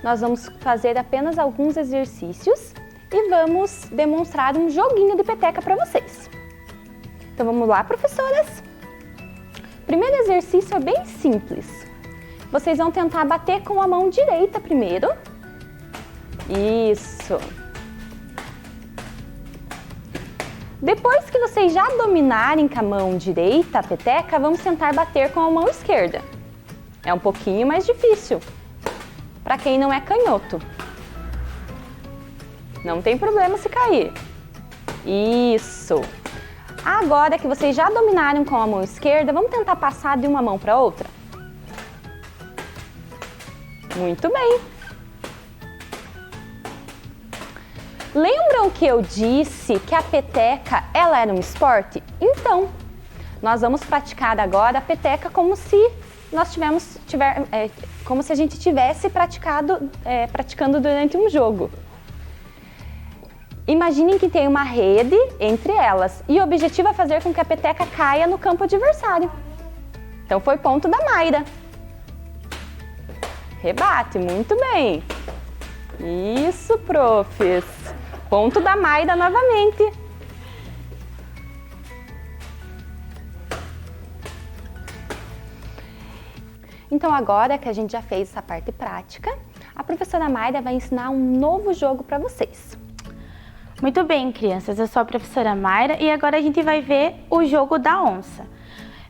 Nós vamos fazer apenas alguns exercícios e vamos demonstrar um joguinho de peteca para vocês. Então vamos lá, professoras? O primeiro exercício é bem simples. Vocês vão tentar bater com a mão direita primeiro. Isso. Depois que vocês já dominarem com a mão direita a peteca, vamos tentar bater com a mão esquerda. É um pouquinho mais difícil para quem não é canhoto. Não tem problema se cair. Isso. Agora que vocês já dominaram com a mão esquerda, vamos tentar passar de uma mão para outra? Muito bem. Lembram que eu disse que a peteca ela era um esporte? Então, nós vamos praticar agora a peteca como se nós como se a gente tivesse praticando durante um jogo. Imaginem que tem uma rede entre elas e o objetivo é fazer com que a peteca caia no campo adversário. Então foi ponto da Mayra. Rebate, muito bem. Isso, profs. Ponto da Mayra novamente. Então agora que a gente já fez essa parte prática, a professora Mayra vai ensinar um novo jogo para vocês. Muito bem, crianças, eu sou a professora Mayra e agora a gente vai ver o jogo da onça.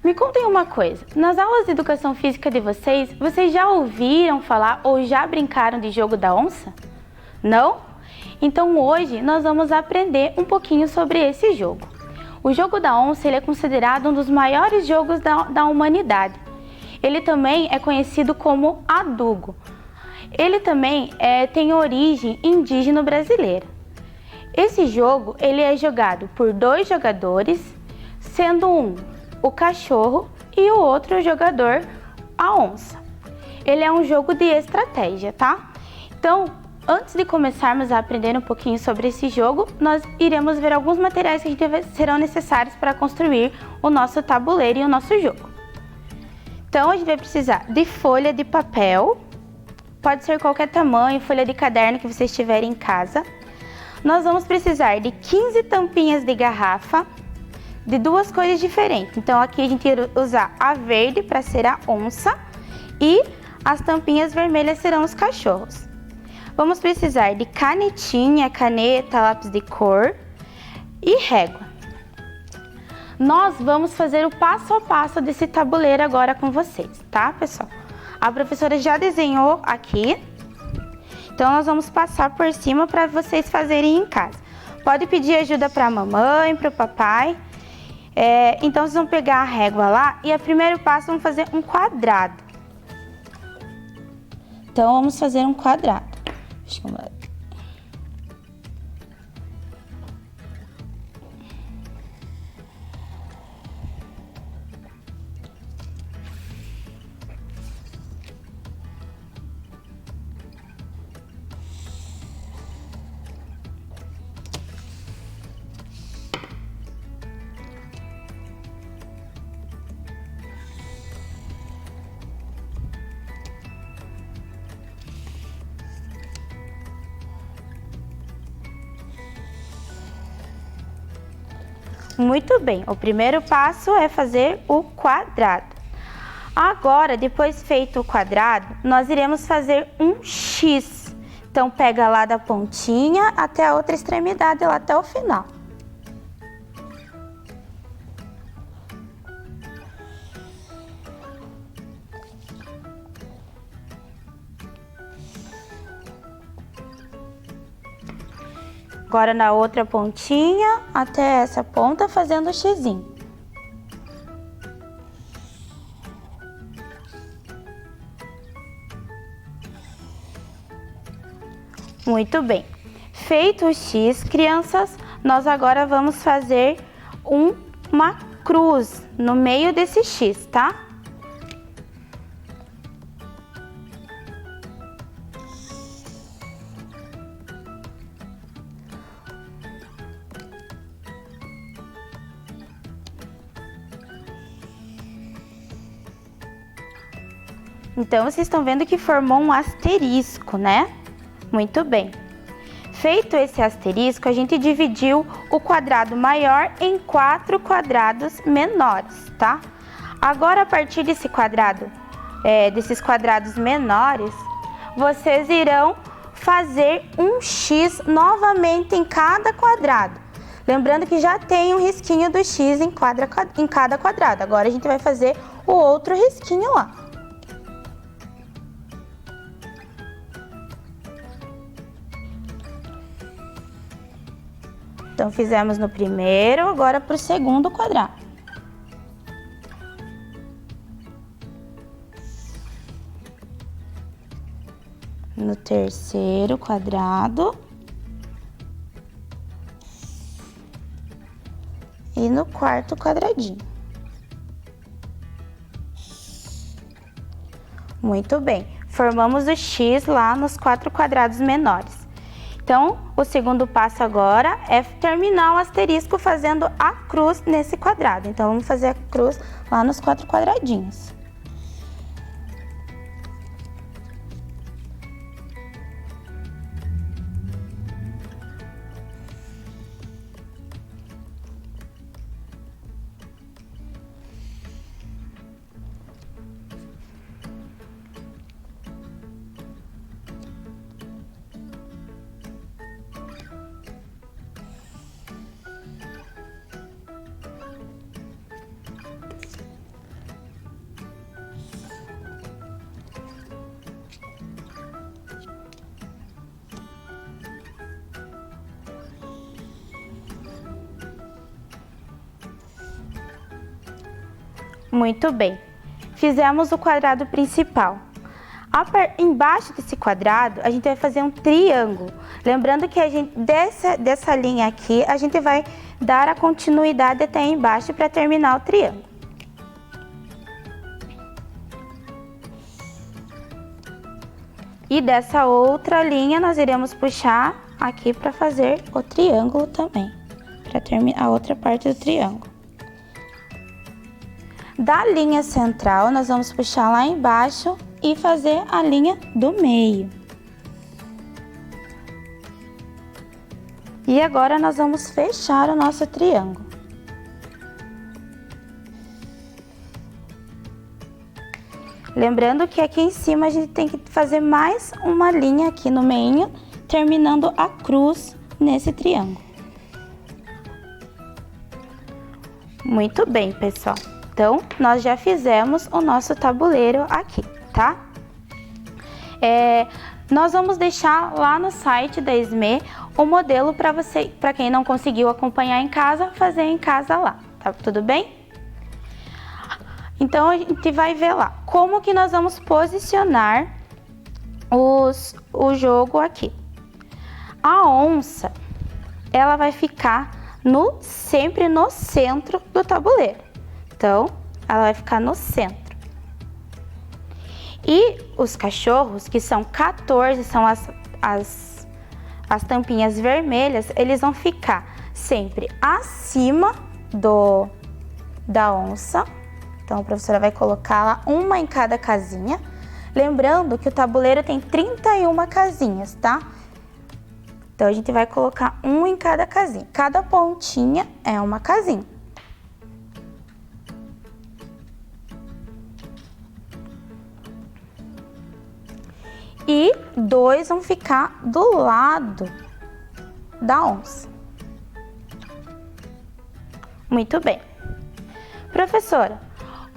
Me contem uma coisa, nas aulas de educação física de vocês já ouviram falar ou já brincaram de jogo da onça? Não? Então hoje nós vamos aprender um pouquinho sobre esse jogo. O jogo da onça ele é considerado um dos maiores jogos da humanidade. Ele também é conhecido como adugo. Ele também tem origem indígena brasileira. Esse jogo ele é jogado por 2 jogadores, sendo um o cachorro e o outro jogador a onça. Ele é um jogo de estratégia, tá? Então, antes de começarmos a aprender um pouquinho sobre esse jogo, nós iremos ver alguns materiais que serão necessários para construir o nosso tabuleiro e o nosso jogo. Então, a gente vai precisar de folha de papel, pode ser qualquer tamanho, folha de caderno que vocês tiverem em casa. Nós vamos precisar de 15 tampinhas de garrafa de 2 cores diferentes. Então, aqui a gente vai usar a verde para ser a onça e as tampinhas vermelhas serão os cachorros. Vamos precisar de canetinha, caneta, lápis de cor e régua. Nós vamos fazer o passo a passo desse tabuleiro agora com vocês, tá, pessoal? A professora já desenhou aqui, então nós vamos passar por cima para vocês fazerem em casa. Pode pedir ajuda para a mamãe, para o papai. Então vocês vão pegar a régua lá e o primeiro passo vamos fazer um quadrado. Então vamos fazer um quadrado. Deixa eu ver. Muito bem, o primeiro passo é fazer o quadrado. Agora, depois feito o quadrado, nós iremos fazer um X. Então, pega lá da pontinha até a outra extremidade, lá até o final. Agora na outra pontinha, até essa ponta, fazendo o xizinho. Muito bem. Feito o X, crianças, nós agora vamos fazer uma cruz no meio desse X, tá? Então, vocês estão vendo que formou um asterisco, né? Muito bem. Feito esse asterisco, a gente dividiu o quadrado maior em 4 quadrados menores, tá? Agora, a partir desse quadrado, desses quadrados menores, vocês irão fazer um X novamente em cada quadrado. Lembrando que já tem um risquinho do X em cada quadrado. Agora, a gente vai fazer o outro risquinho lá. Então, fizemos no primeiro, agora para o segundo quadrado. No terceiro quadrado. E no quarto quadradinho. Muito bem. Formamos o X lá nos 4 quadrados menores. Então, o segundo passo agora é terminar o asterisco fazendo a cruz nesse quadrado. Então, vamos fazer a cruz lá nos 4 quadradinhos. Muito bem. fizemos o quadrado principal. Embaixo desse quadrado, a gente vai fazer um triângulo. Lembrando que dessa linha aqui, a gente vai dar a continuidade até embaixo para terminar o triângulo. E dessa outra linha, nós iremos puxar aqui para fazer o triângulo também, para terminar a outra parte do triângulo. Da linha central, nós vamos puxar lá embaixo e fazer a linha do meio. E agora nós vamos fechar o nosso triângulo. Lembrando que aqui em cima a gente tem que fazer mais uma linha aqui no meio, terminando a cruz nesse triângulo. Muito bem, pessoal. Então, nós já fizemos o nosso tabuleiro aqui, tá? Nós vamos deixar lá no site da SME o modelo para quem não conseguiu acompanhar em casa, fazer em casa lá, tá tudo bem? Então, a gente vai ver lá como que nós vamos posicionar o jogo aqui. A onça, ela vai ficar sempre no centro do tabuleiro. Então, ela vai ficar no centro. E os cachorros, que são 14, são as tampinhas vermelhas, eles vão ficar sempre acima da onça. Então, a professora vai colocar lá uma em cada casinha. Lembrando que o tabuleiro tem 31 casinhas, tá? Então, a gente vai colocar um em cada casinha. Cada pontinha é uma casinha. E 2 vão ficar do lado da onça. Muito bem. Professora,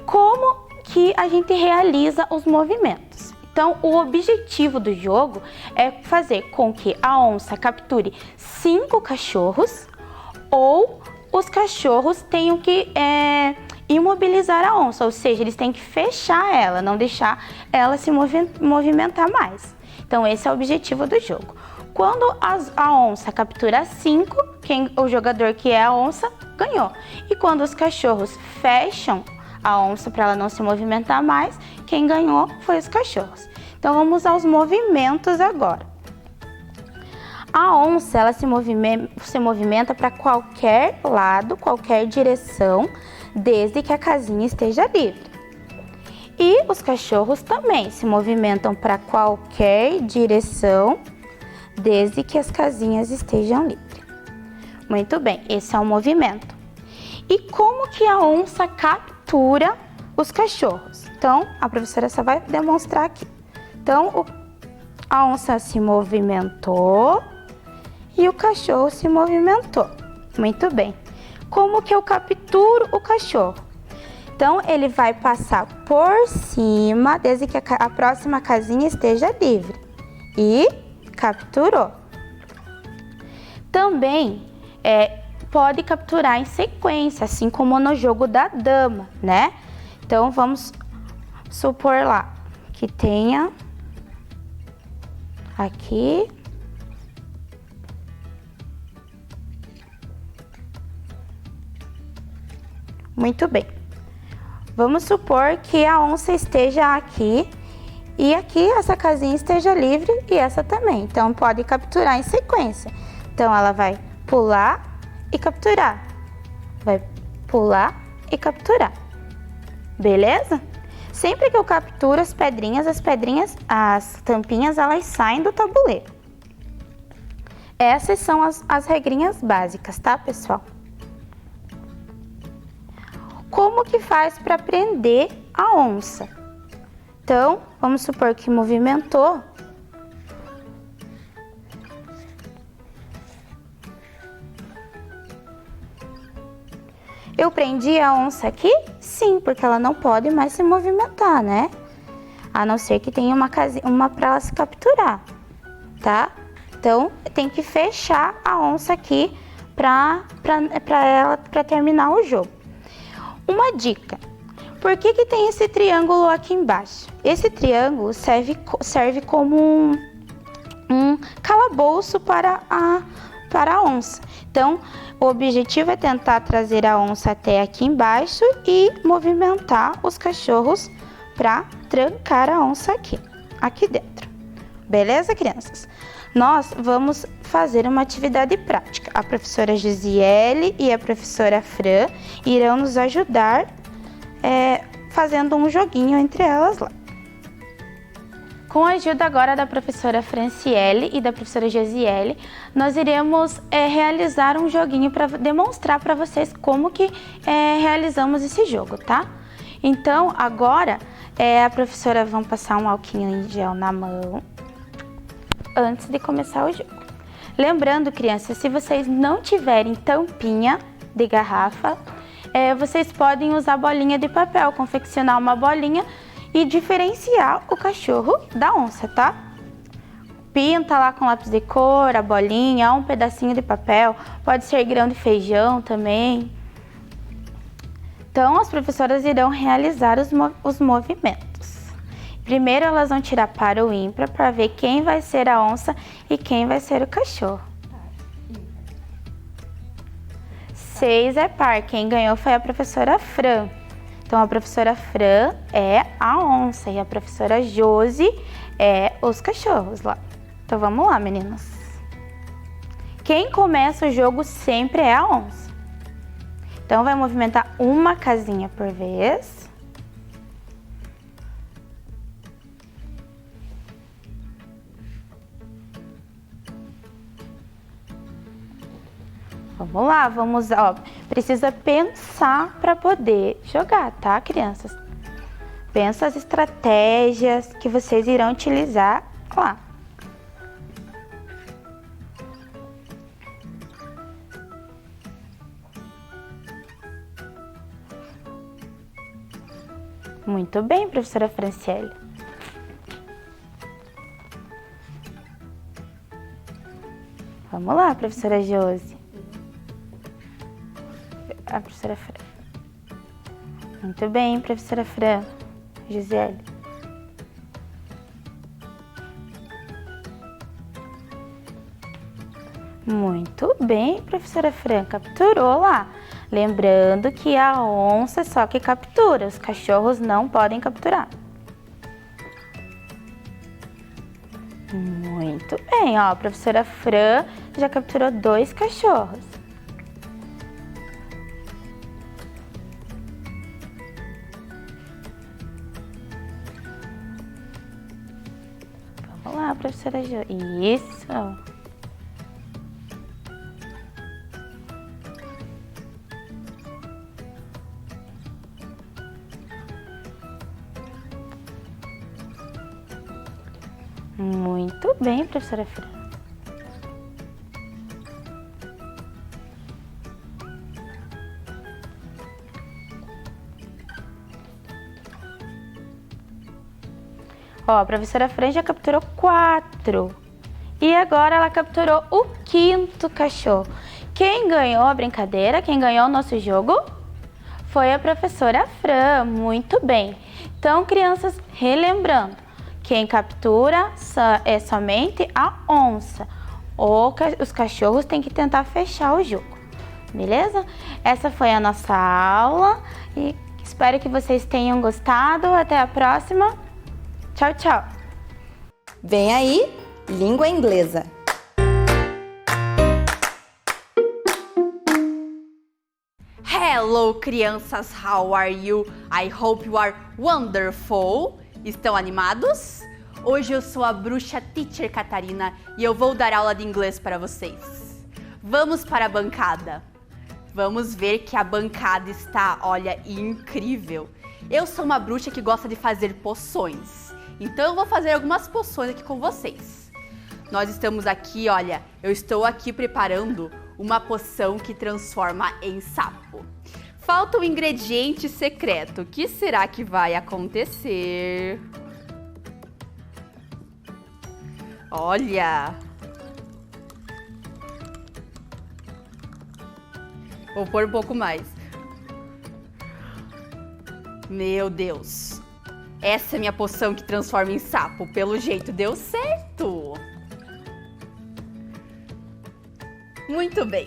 como que a gente realiza os movimentos? Então, o objetivo do jogo é fazer com que a onça capture 5 cachorros ou os cachorros tenham que imobilizar a onça, ou seja, eles têm que fechar ela, não deixar ela se movimentar mais. Então, esse é o objetivo do jogo. Quando a onça captura 5, o jogador que é a onça ganhou. E quando os cachorros fecham a onça para ela não se movimentar mais, quem ganhou foi os cachorros. Então, vamos aos movimentos agora. A onça, ela se movimenta para qualquer lado, qualquer direção, desde que a casinha esteja livre. E os cachorros também se movimentam para qualquer direção, desde que as casinhas estejam livres. Muito bem, esse é o movimento. E como que a onça captura os cachorros? Então, a professora só vai demonstrar aqui. Então, a onça se movimentou e o cachorro se movimentou. Muito bem. Como que eu capturo o cachorro? Então, ele vai passar por cima, desde que a próxima casinha esteja livre. E capturou. Também pode capturar em sequência, assim como no jogo da dama, né? Então, vamos supor lá que tenha aqui muito bem. Vamos supor que a onça esteja aqui e aqui essa casinha esteja livre e essa também. Então, pode capturar em sequência. Então, ela vai pular e capturar. Vai pular e capturar. Beleza? Sempre que eu capturo as tampinhas, elas saem do tabuleiro. Essas são as regrinhas básicas, tá, pessoal? Como que faz para prender a onça? Então, vamos supor que movimentou. Eu prendi a onça aqui? Sim, porque ela não pode mais se movimentar, né? A não ser que tenha uma para ela se capturar, tá? Então, tem que fechar a onça aqui para terminar o jogo. Uma dica, Por que tem esse triângulo aqui embaixo? Esse triângulo serve como um calabouço para a onça. Então, o objetivo é tentar trazer a onça até aqui embaixo e movimentar os cachorros para trancar a onça aqui dentro. Beleza, crianças? Nós vamos fazer uma atividade prática. A professora Gisiele e a professora Fran irão nos ajudar fazendo um joguinho entre elas lá. Com a ajuda agora da professora Franciele e da professora Gisiele, nós iremos realizar um joguinho para demonstrar para vocês como que realizamos esse jogo, tá? Então, agora, a professora vai passar um álcool em gel na mão antes de começar o jogo. Lembrando, crianças, se vocês não tiverem tampinha de garrafa, vocês podem usar bolinha de papel, confeccionar uma bolinha e diferenciar o cachorro da onça, tá? Pinta lá com lápis de cor, a bolinha, um pedacinho de papel, pode ser grão de feijão também. Então, as professoras irão realizar os movimentos. Primeiro, elas vão tirar para o ímpar para ver quem vai ser a onça e quem vai ser o cachorro. 6 é par, quem ganhou foi a professora Fran. Então, a professora Fran é a onça e a professora Josi é os cachorros lá. Então, vamos lá, meninas. Quem começa o jogo sempre é a onça. Então, vai movimentar uma casinha por vez. Vamos lá, precisa pensar para poder jogar, tá, crianças? Pensa as estratégias que vocês irão utilizar lá. Muito bem, professora Franciele. Vamos lá, professora Josi. A professora Fran. Muito bem, professora Fran. Gisele. Muito bem, professora Fran. Capturou lá. Lembrando que a onça é só que captura, os cachorros não podem capturar. Muito bem, ó, a professora Fran já capturou 2 cachorros. Vamos lá, professora Jo. Isso. Muito bem, professora Fran. Ó, a professora Fran já capturou 4. E agora ela capturou o 5º cachorro. Quem ganhou a brincadeira, quem ganhou o nosso jogo, foi a professora Fran. Muito bem. Então, crianças, relembrando, quem captura é somente a onça. Os cachorros têm que tentar fechar o jogo. Beleza? Essa foi a nossa aula e espero que vocês tenham gostado. Até a próxima. Tchau, tchau. Vem aí, língua inglesa. Hello, crianças, how are you? I hope you are wonderful. Estão animados? Hoje eu sou a bruxa Teacher Catarina e eu vou dar aula de inglês para vocês. Vamos para a bancada. Vamos ver que a bancada está, olha, incrível. Eu sou uma bruxa que gosta de fazer poções. Então eu vou fazer algumas poções aqui com vocês. Nós estamos aqui, olha, eu estou aqui preparando uma poção que transforma em sapo. Falta um ingrediente secreto. O que será que vai acontecer? Olha! Vou pôr um pouco mais. Meu Deus. Essa é minha poção que transforma em sapo. Pelo jeito deu certo. Muito bem.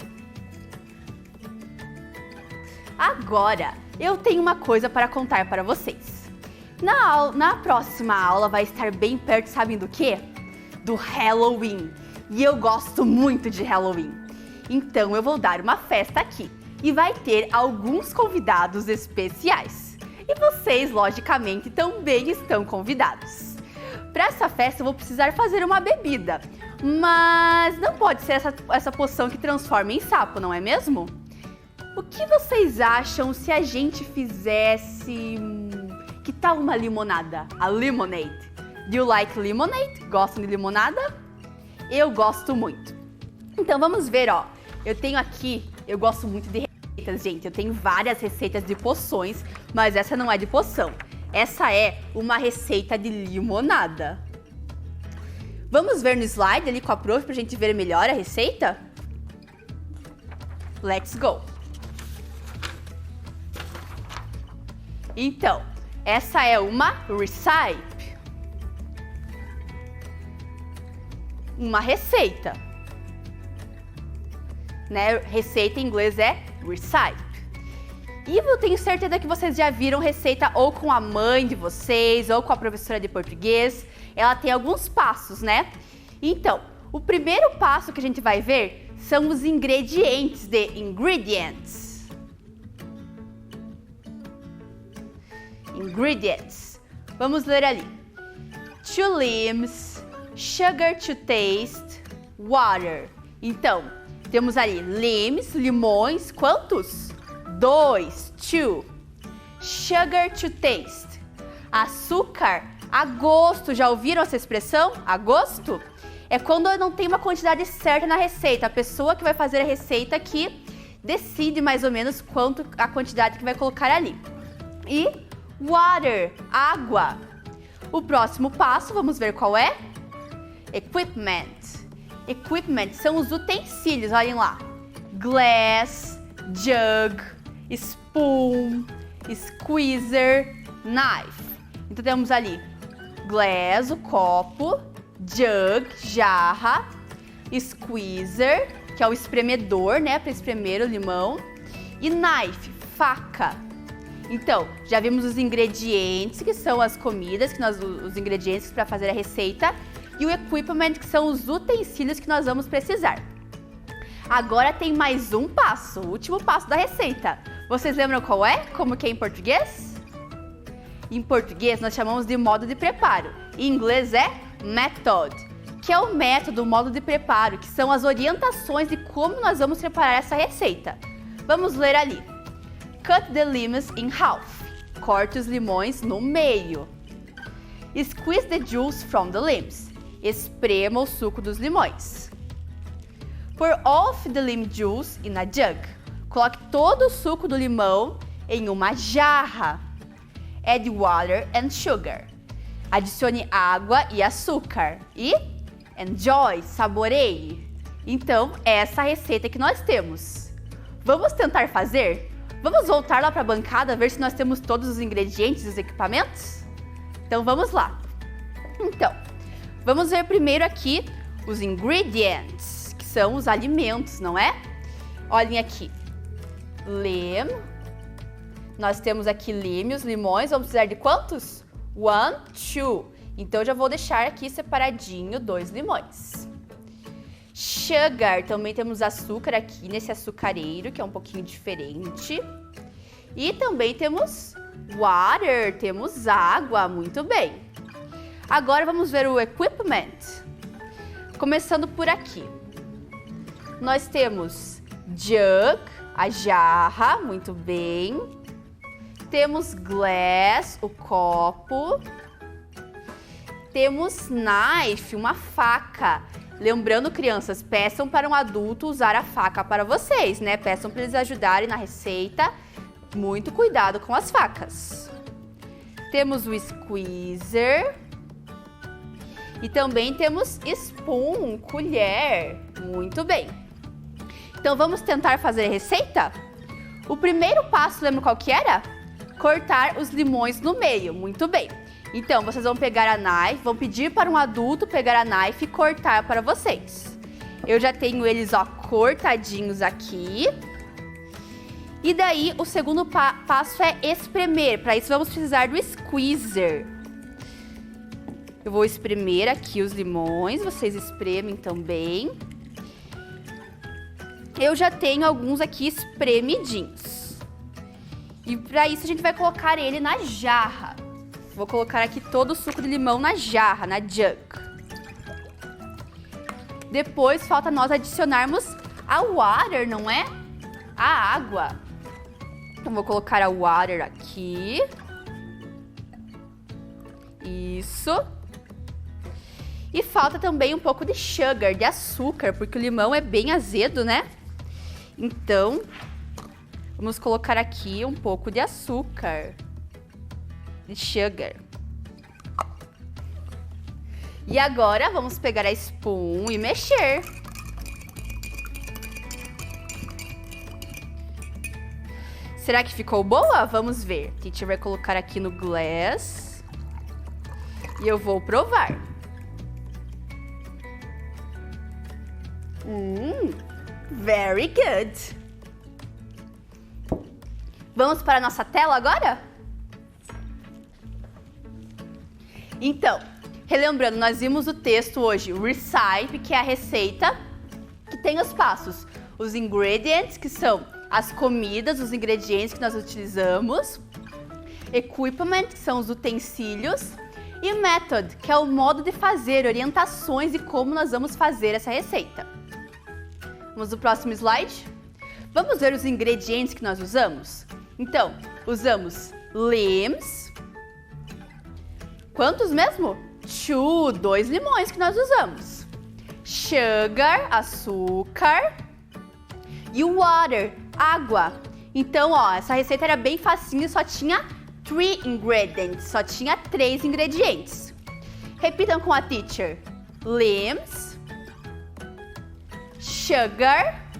Agora, eu tenho uma coisa para contar para vocês. Na próxima aula vai estar bem perto, sabem do quê? Do Halloween. E eu gosto muito de Halloween. Então eu vou dar uma festa aqui. E vai ter alguns convidados especiais. E vocês, logicamente, também estão convidados. Para essa festa eu vou precisar fazer uma bebida. Mas não pode ser essa poção que transforma em sapo, não é mesmo? O que vocês acham se a gente fizesse... Que tal uma limonada? A lemonade. Do you like lemonade? Gostam de limonada? Eu gosto muito. Então vamos ver, ó. Eu tenho aqui, eu gosto muito de receitas, gente. Eu tenho várias receitas de poções, mas essa não é de poção. Essa é uma receita de limonada. Vamos ver no slide ali com a prof pra gente ver melhor a receita? Let's go! Então, essa é uma recipe. Uma receita. Né? Receita em inglês é recipe. E eu tenho certeza que vocês já viram receita ou com a mãe de vocês ou com a professora de português. Ela tem alguns passos, né? Então, o primeiro passo que a gente vai ver são os ingredientes de ingredients. Ingredients. Vamos ler ali. 2 limes, sugar to taste, water. Então, temos ali limes, limões, quantos? 2, 2. Sugar to taste. Açúcar a gosto. Já ouviram essa expressão? A gosto? É quando não tem uma quantidade certa na receita. A pessoa que vai fazer a receita que decide mais ou menos quanto a quantidade que vai colocar ali. E water, água. O próximo passo, vamos ver qual é? Equipment. Equipment são os utensílios, olhem lá. Glass, jug, spoon, squeezer, knife. Então temos ali glass, o copo, jug, jarra, squeezer, que é o espremedor, né, para espremer o limão, e knife, faca. Então, já vimos os ingredientes, que são as comidas, os ingredientes para fazer a receita, e o equipment, que são os utensílios que nós vamos precisar. Agora tem mais um passo, o último passo da receita. Vocês lembram qual é? Como que é em português? Em português nós chamamos de modo de preparo. Em inglês é method, que é o método, o modo de preparo, que são as orientações de como nós vamos preparar essa receita. Vamos ler ali. Cut the lemons in half. Corte os limões no meio. Squeeze the juice from the limes. Esprema o suco dos limões. Pour off the lime juice in a jug. Coloque todo o suco do limão em uma jarra. Add water and sugar. Adicione água e açúcar. E enjoy, saboreie. Então, é essa a receita que nós temos. Vamos tentar fazer? Vamos voltar lá para a bancada ver se nós temos todos os ingredientes e os equipamentos? Então, vamos lá. Então, vamos ver primeiro aqui os ingredients, que são os alimentos, não é? Olhem aqui. Lime. Nós temos aqui lime, os limões. Vamos precisar de quantos? 1, 2. Então, já vou deixar aqui separadinho 2 limões. Sugar, também temos açúcar aqui nesse açucareiro, que é um pouquinho diferente. E também temos water, temos água, muito bem. Agora vamos ver o equipment. Começando por aqui. Nós temos jug, a jarra, muito bem. Temos glass, o copo. Temos knife, uma faca. Lembrando, crianças, peçam para um adulto usar a faca para vocês, né? Peçam para eles ajudarem na receita. Muito cuidado com as facas. Temos o squeezer. E também temos spoon, colher. Muito bem. Então, vamos tentar fazer a receita? O primeiro passo, lembra qual que era? cortar os limões no meio. Muito bem. Então, vocês vão pegar a knife, vão pedir para um adulto pegar a knife e cortar para vocês. Eu já tenho eles, ó, cortadinhos aqui. E daí, o segundo passo é espremer. Para isso, vamos precisar do squeezer. Eu vou espremer aqui os limões, vocês espremem também. Eu já tenho alguns aqui espremidinhos. E para isso, a gente vai colocar ele na jarra. Vou colocar aqui todo o suco de limão na jarra, na jug. Depois, falta nós adicionarmos a water, não é? A água. Então, vou colocar a water aqui. Isso. E falta também um pouco de sugar, de açúcar, porque o limão é bem azedo, né? Então, vamos colocar aqui um pouco de açúcar. De sugar. E agora vamos pegar a spoon e mexer. Será que ficou boa? Vamos ver. A teacher vai colocar aqui no glass. E eu vou provar. Very good. Vamos para a nossa tela agora? Então, relembrando, nós vimos o texto hoje, recipe, que é a receita, que tem os passos. Os ingredients, que são as comidas, os ingredientes que nós utilizamos. Equipment, que são os utensílios. E method, que é o modo de fazer, orientações de como nós vamos fazer essa receita. Vamos no próximo slide? Vamos ver os ingredientes que nós usamos? Então, usamos limes. Quantos mesmo? 2 limões que nós usamos. Sugar, açúcar. E water, água. Então, ó, essa receita era bem facinho, só tinha 3 ingredients, só tinha 3 ingredientes. Repitam com a teacher. Limes, sugar,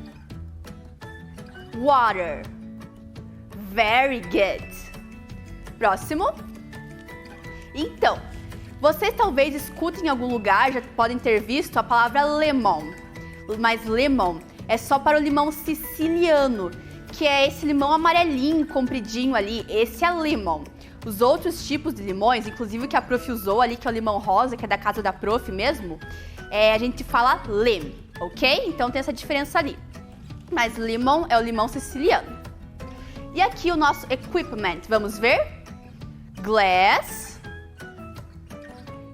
water. Very good. Próximo. Então, vocês talvez escutem em algum lugar, já podem ter visto a palavra lemon. Mas lemon é só para o limão siciliano, que é esse limão amarelinho, compridinho ali. Esse é lemon. Os outros tipos de limões, inclusive o que a prof usou ali, que é o limão rosa, que é da casa da prof mesmo, a gente fala lime, ok? Então tem essa diferença ali. Mas lemon é o limão siciliano. E aqui o nosso equipment, vamos ver? Glass,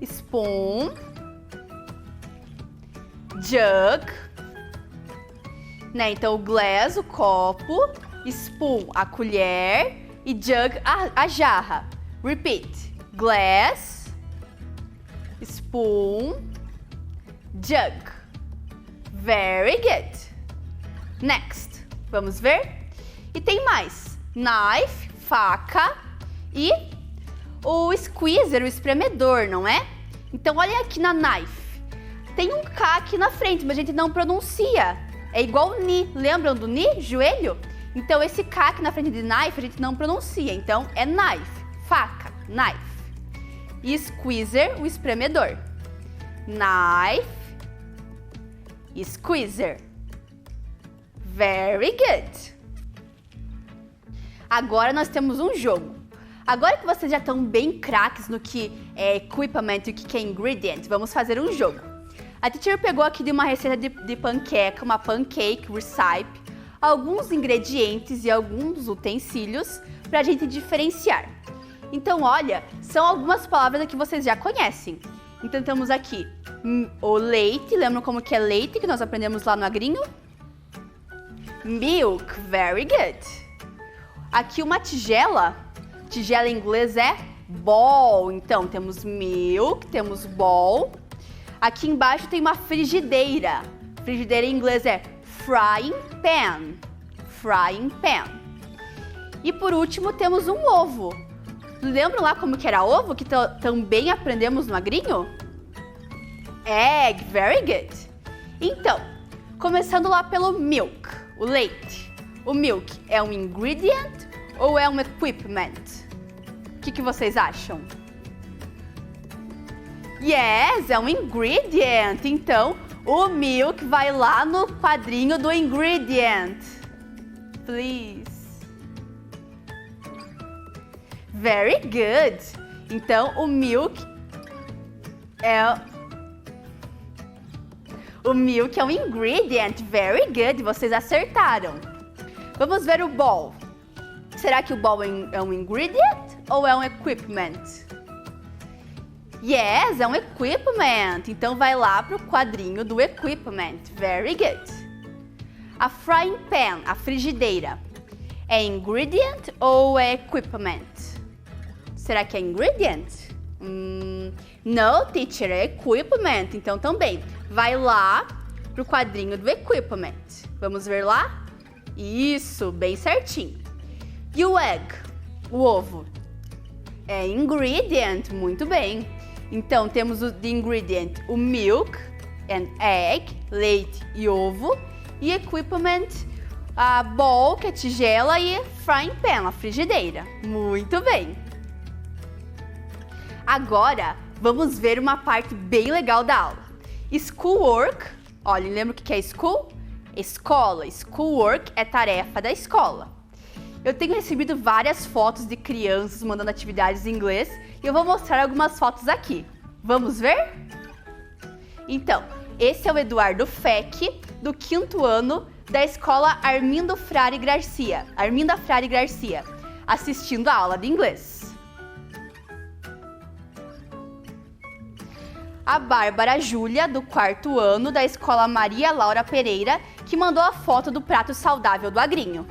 spoon, jug, né? Então, o glass, o copo, spoon, a colher e jug, a jarra. Repeat. Glass, spoon, jug. Very good. Next. Vamos ver? E tem mais. Knife, faca e o squeezer, o espremedor, não é? Então, olha aqui na knife. Tem um K aqui na frente, mas a gente não pronuncia. É igual ni. Lembram do ni? Joelho? Então, esse K aqui na frente de knife, a gente não pronuncia. Então, é knife. Faca. Knife. E squeezer, o espremedor. Knife. Squeezer. Very good. Agora nós temos um jogo. Agora que vocês já estão bem craques no que é equipment e o que é ingredient, vamos fazer um jogo. A teacher pegou aqui de uma receita de panqueca, uma pancake recipe, alguns ingredientes e alguns utensílios para a gente diferenciar. Então, olha, são algumas palavras que vocês já conhecem. Então, temos aqui o leite, lembram como que é leite que nós aprendemos lá no agrinho? Milk, very good. Aqui uma tigela. Tigela em inglês é bowl. Então, temos milk, temos bowl. Aqui embaixo tem uma frigideira. Frigideira em inglês é frying pan. Frying pan. E por último, temos um ovo. Lembram lá como que era ovo, que também aprendemos no agrinho? Egg, very good. Então, começando lá pelo milk, o leite. O milk é um ingredient ou é um equipment? O que vocês acham? Yes, é um ingredient. Então, o milk vai lá no quadrinho do ingredient. Please. Very good. Então, o milk é um ingredient. Very good. Vocês acertaram. Vamos ver o ball. Será que o ball é um ingredient ou é um equipment? Yes, é um equipment. Então vai lá pro quadrinho do equipment. Very good. A frying pan, a frigideira, é ingredient ou é equipment? Será que é ingredient? No, teacher, é equipment. Então também vai lá pro quadrinho do equipment. Vamos ver lá? Isso, bem certinho. E o egg, o ovo, é ingredient. Muito bem. Então, temos o de ingredient, o milk and egg, leite e ovo. E equipment, a bowl, que é tigela, e frying pan, a frigideira. Muito bem. Agora, vamos ver uma parte bem legal da aula. Schoolwork, olha, lembra o que é school? Escola. Schoolwork é tarefa da escola. Eu tenho recebido várias fotos de crianças mandando atividades em inglês e eu vou mostrar algumas fotos aqui. Vamos ver? Então, esse é o Eduardo Feck, do 5º ano da escola Arminda Frade Garcia, assistindo a aula de inglês. A Bárbara Júlia, do 4º ano da escola Maria Laura Pereira, que mandou a foto do prato saudável do Agrinho.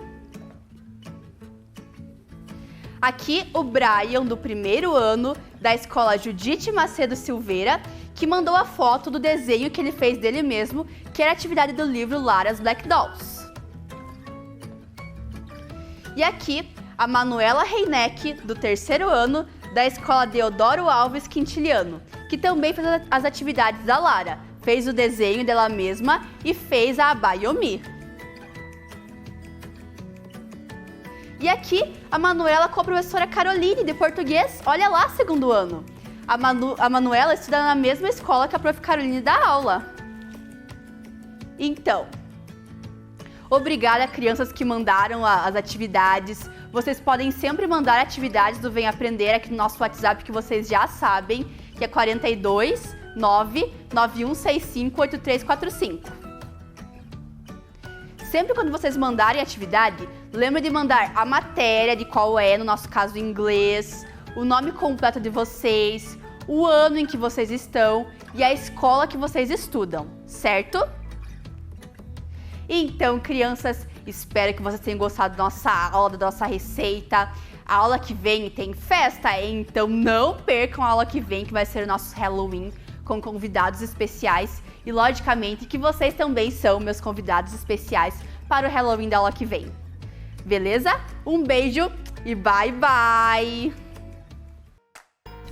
Aqui o Brian, do 1º ano da escola Judite Macedo Silveira, que mandou a foto do desenho que ele fez dele mesmo, que era atividade do livro Lara's Black Dolls. E aqui a Manuela Reineck, do 3º ano da escola Deodoro Alves Quintiliano, que também fez as atividades da Lara, fez o desenho dela mesma e fez a Abayomi. E aqui, a Manuela com a professora Caroline, de português, olha lá, 2º ano. A Manuela estuda na mesma escola que a prof. Caroline dá aula. Então, obrigada, crianças que mandaram as atividades. Vocês podem sempre mandar atividades do Vem Aprender aqui no nosso WhatsApp, que vocês já sabem, que é 42 99165 8345. Sempre quando vocês mandarem atividade, lembre de mandar a matéria, de qual é, no nosso caso, inglês, o nome completo de vocês, o ano em que vocês estão e a escola que vocês estudam, certo? Então, crianças, espero que vocês tenham gostado da nossa aula, da nossa receita. A aula que vem tem festa, então não percam a aula que vem, que vai ser o nosso Halloween, com convidados especiais. E, logicamente, que vocês também são meus convidados especiais para o Halloween da aula que vem. Beleza? Um beijo e bye, bye!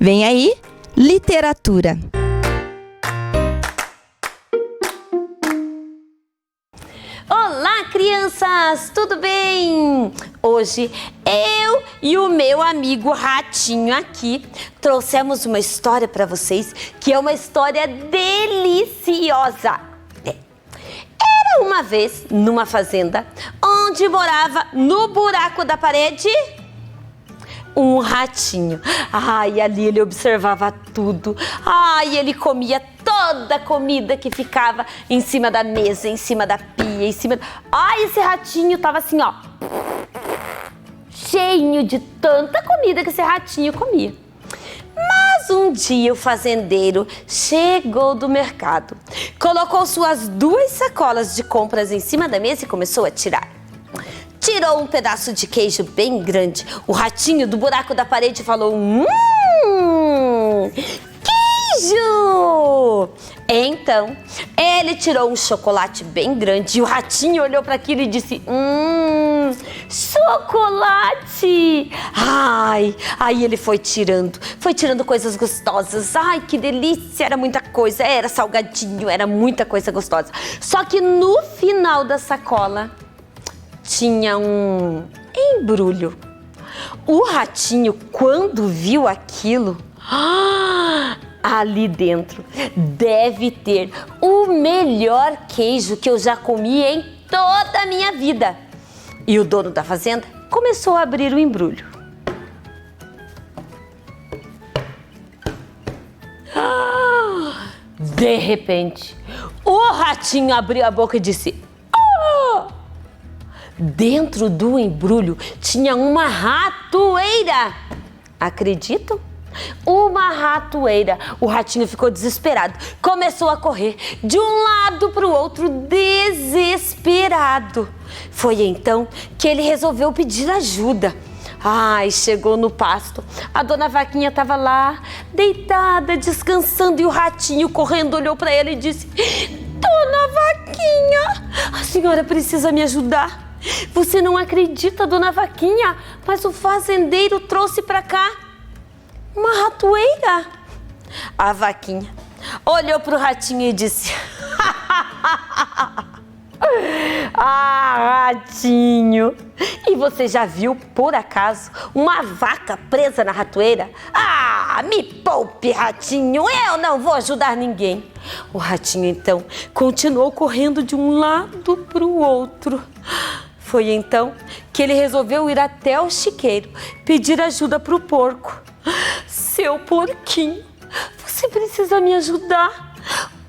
Vem aí, literatura. Olá, crianças! Tudo bem? Hoje eu e o meu amigo Ratinho aqui trouxemos uma história para vocês que é uma história deliciosa. Era uma vez numa fazenda onde morava no buraco da parede um ratinho. Ai, ali ele observava tudo. Ai, ele comia toda a comida que ficava em cima da mesa, em cima da pia, em cima... Ai, esse ratinho tava assim, ó, cheio de tanta comida que esse ratinho comia. Mas um dia o fazendeiro chegou do mercado, colocou suas 2 sacolas de compras em cima da mesa e começou a tirar. Tirou um pedaço de queijo bem grande. O ratinho do buraco da parede falou: queijo! Então, ele tirou um chocolate bem grande e o ratinho olhou para aquilo e disse: chocolate! Ai, aí ele foi tirando coisas gostosas. Ai, que delícia, era muita coisa, era salgadinho, era muita coisa gostosa. Só que no final da sacola tinha um embrulho. O ratinho, quando viu aquilo, ali dentro deve ter o melhor queijo que eu já comi em toda a minha vida. E o dono da fazenda começou a abrir o embrulho. De repente, o ratinho abriu a boca e disse: "Ah!" Dentro do embrulho tinha uma ratoeira. Acreditam? Uma ratoeira. O ratinho ficou desesperado. Começou a correr de um lado para o outro, desesperado. Foi então que ele resolveu pedir ajuda. Ai, chegou no pasto. A dona Vaquinha estava lá, deitada, descansando, e o ratinho correndo olhou para ela e disse: "Dona Vaquinha, a senhora precisa me ajudar. Você não acredita, dona Vaquinha, mas o fazendeiro trouxe para cá uma ratoeira." A Vaquinha olhou para o ratinho e disse: "Ah, ratinho, e você já viu, por acaso, uma vaca presa na ratoeira? Ah, me poupe, ratinho, eu não vou ajudar ninguém." O ratinho, então, continuou correndo de um lado para o outro. Foi então que ele resolveu ir até o chiqueiro, pedir ajuda para o porco. "Seu porquinho, você precisa me ajudar."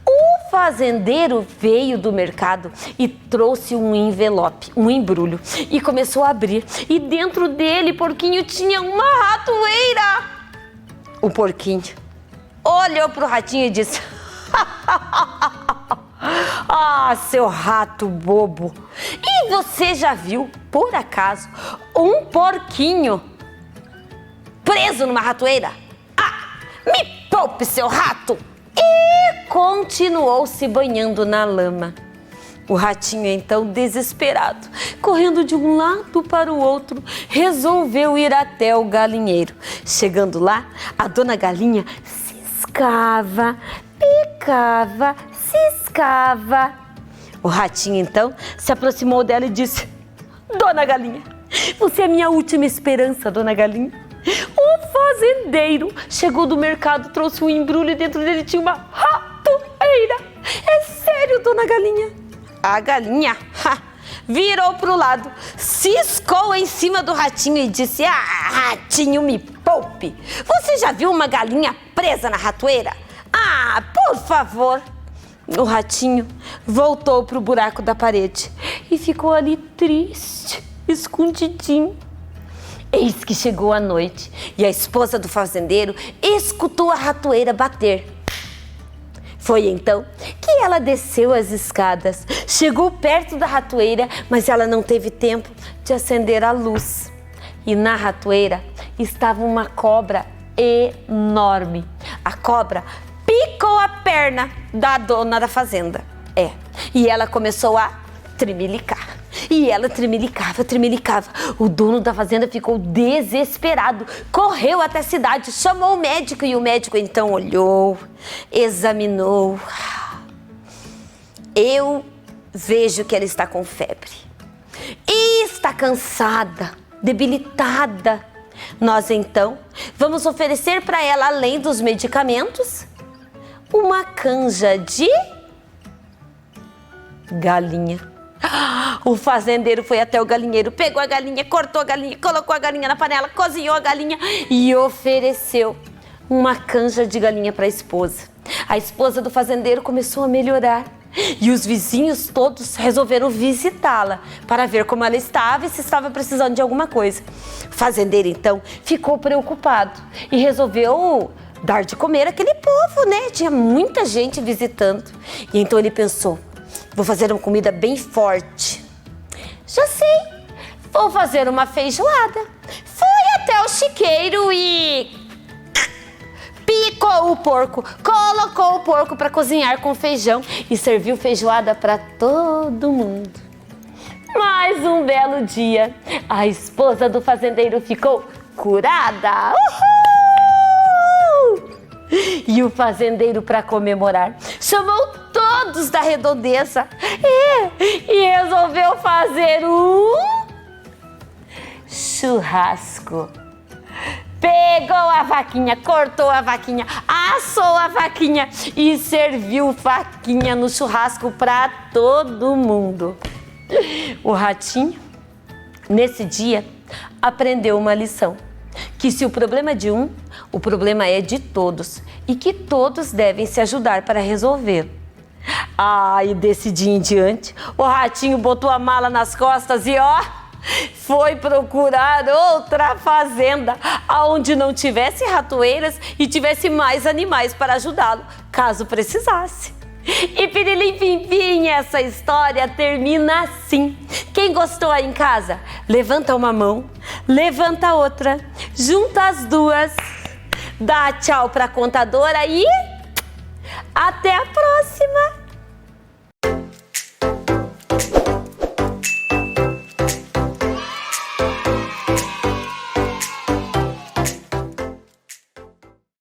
O fazendeiro veio do mercado e trouxe um envelope, um embrulho, e começou a abrir. E dentro dele, porquinho, tinha uma ratoeira. O porquinho olhou para o ratinho e disse: "Ah, seu rato bobo, e você já viu, por acaso, um porquinho preso numa ratoeira? Ah, me poupe, seu rato!" E continuou se banhando na lama. O ratinho, então, desesperado, correndo de um lado para o outro, resolveu ir até o galinheiro. Chegando lá, a dona galinha ciscava, picava, ciscava. O ratinho, então, se aproximou dela e disse: "Dona Galinha, você é minha última esperança, dona Galinha. O fazendeiro chegou do mercado, trouxe um embrulho e dentro dele tinha uma ratoeira. É sério, dona Galinha?" A galinha virou para o lado, ciscou em cima do ratinho e disse: "Ah, ratinho, me poupe. Você já viu uma galinha presa na ratoeira? Ah, por favor." O ratinho voltou para o buraco da parede e ficou ali triste, escondidinho. Eis que chegou a noite e a esposa do fazendeiro escutou a ratoeira bater. Foi então que ela desceu as escadas, chegou perto da ratoeira, mas ela não teve tempo de acender a luz. E na ratoeira estava uma cobra enorme. A cobra picou a perna da dona da fazenda. E ela começou a tremelicar. E ela tremelicava, tremelicava. O dono da fazenda ficou desesperado, correu até a cidade, chamou o médico e o médico então olhou, examinou. "Eu vejo que ela está com febre e está cansada, debilitada. Nós então vamos oferecer para ela, além dos medicamentos, uma canja de galinha." O fazendeiro foi até o galinheiro, pegou a galinha, cortou a galinha, colocou a galinha na panela, cozinhou a galinha e ofereceu uma canja de galinha para a esposa. A esposa do fazendeiro começou a melhorar e os vizinhos todos resolveram visitá-la para ver como ela estava e se estava precisando de alguma coisa. O fazendeiro então ficou preocupado e resolveu dar de comer àquele povo, né? Tinha muita gente visitando. E então ele pensou: "Vou fazer uma comida bem forte. Já sei, vou fazer uma feijoada." Foi até o chiqueiro e picou o porco, colocou o porco para cozinhar com feijão e serviu feijoada para todo mundo. Mais um belo dia, a esposa do fazendeiro ficou curada. Uhul! E o fazendeiro, para comemorar, chamou todos da redondeza e resolveu fazer um churrasco. pegou a vaquinha, cortou a vaquinha, assou a vaquinha e serviu vaquinha no churrasco para todo mundo. O ratinho, nesse dia, aprendeu uma lição. Que se o problema é de um, o problema é de todos. E que todos devem se ajudar para resolver. E desse dia em diante, o ratinho botou a mala nas costas e foi procurar outra fazenda, onde não tivesse ratoeiras e tivesse mais animais para ajudá-lo, caso precisasse. E pirilim pim pim, essa história termina assim. Quem gostou aí em casa, levanta uma mão, levanta a outra, junta as duas, dá tchau pra contadora e até a próxima!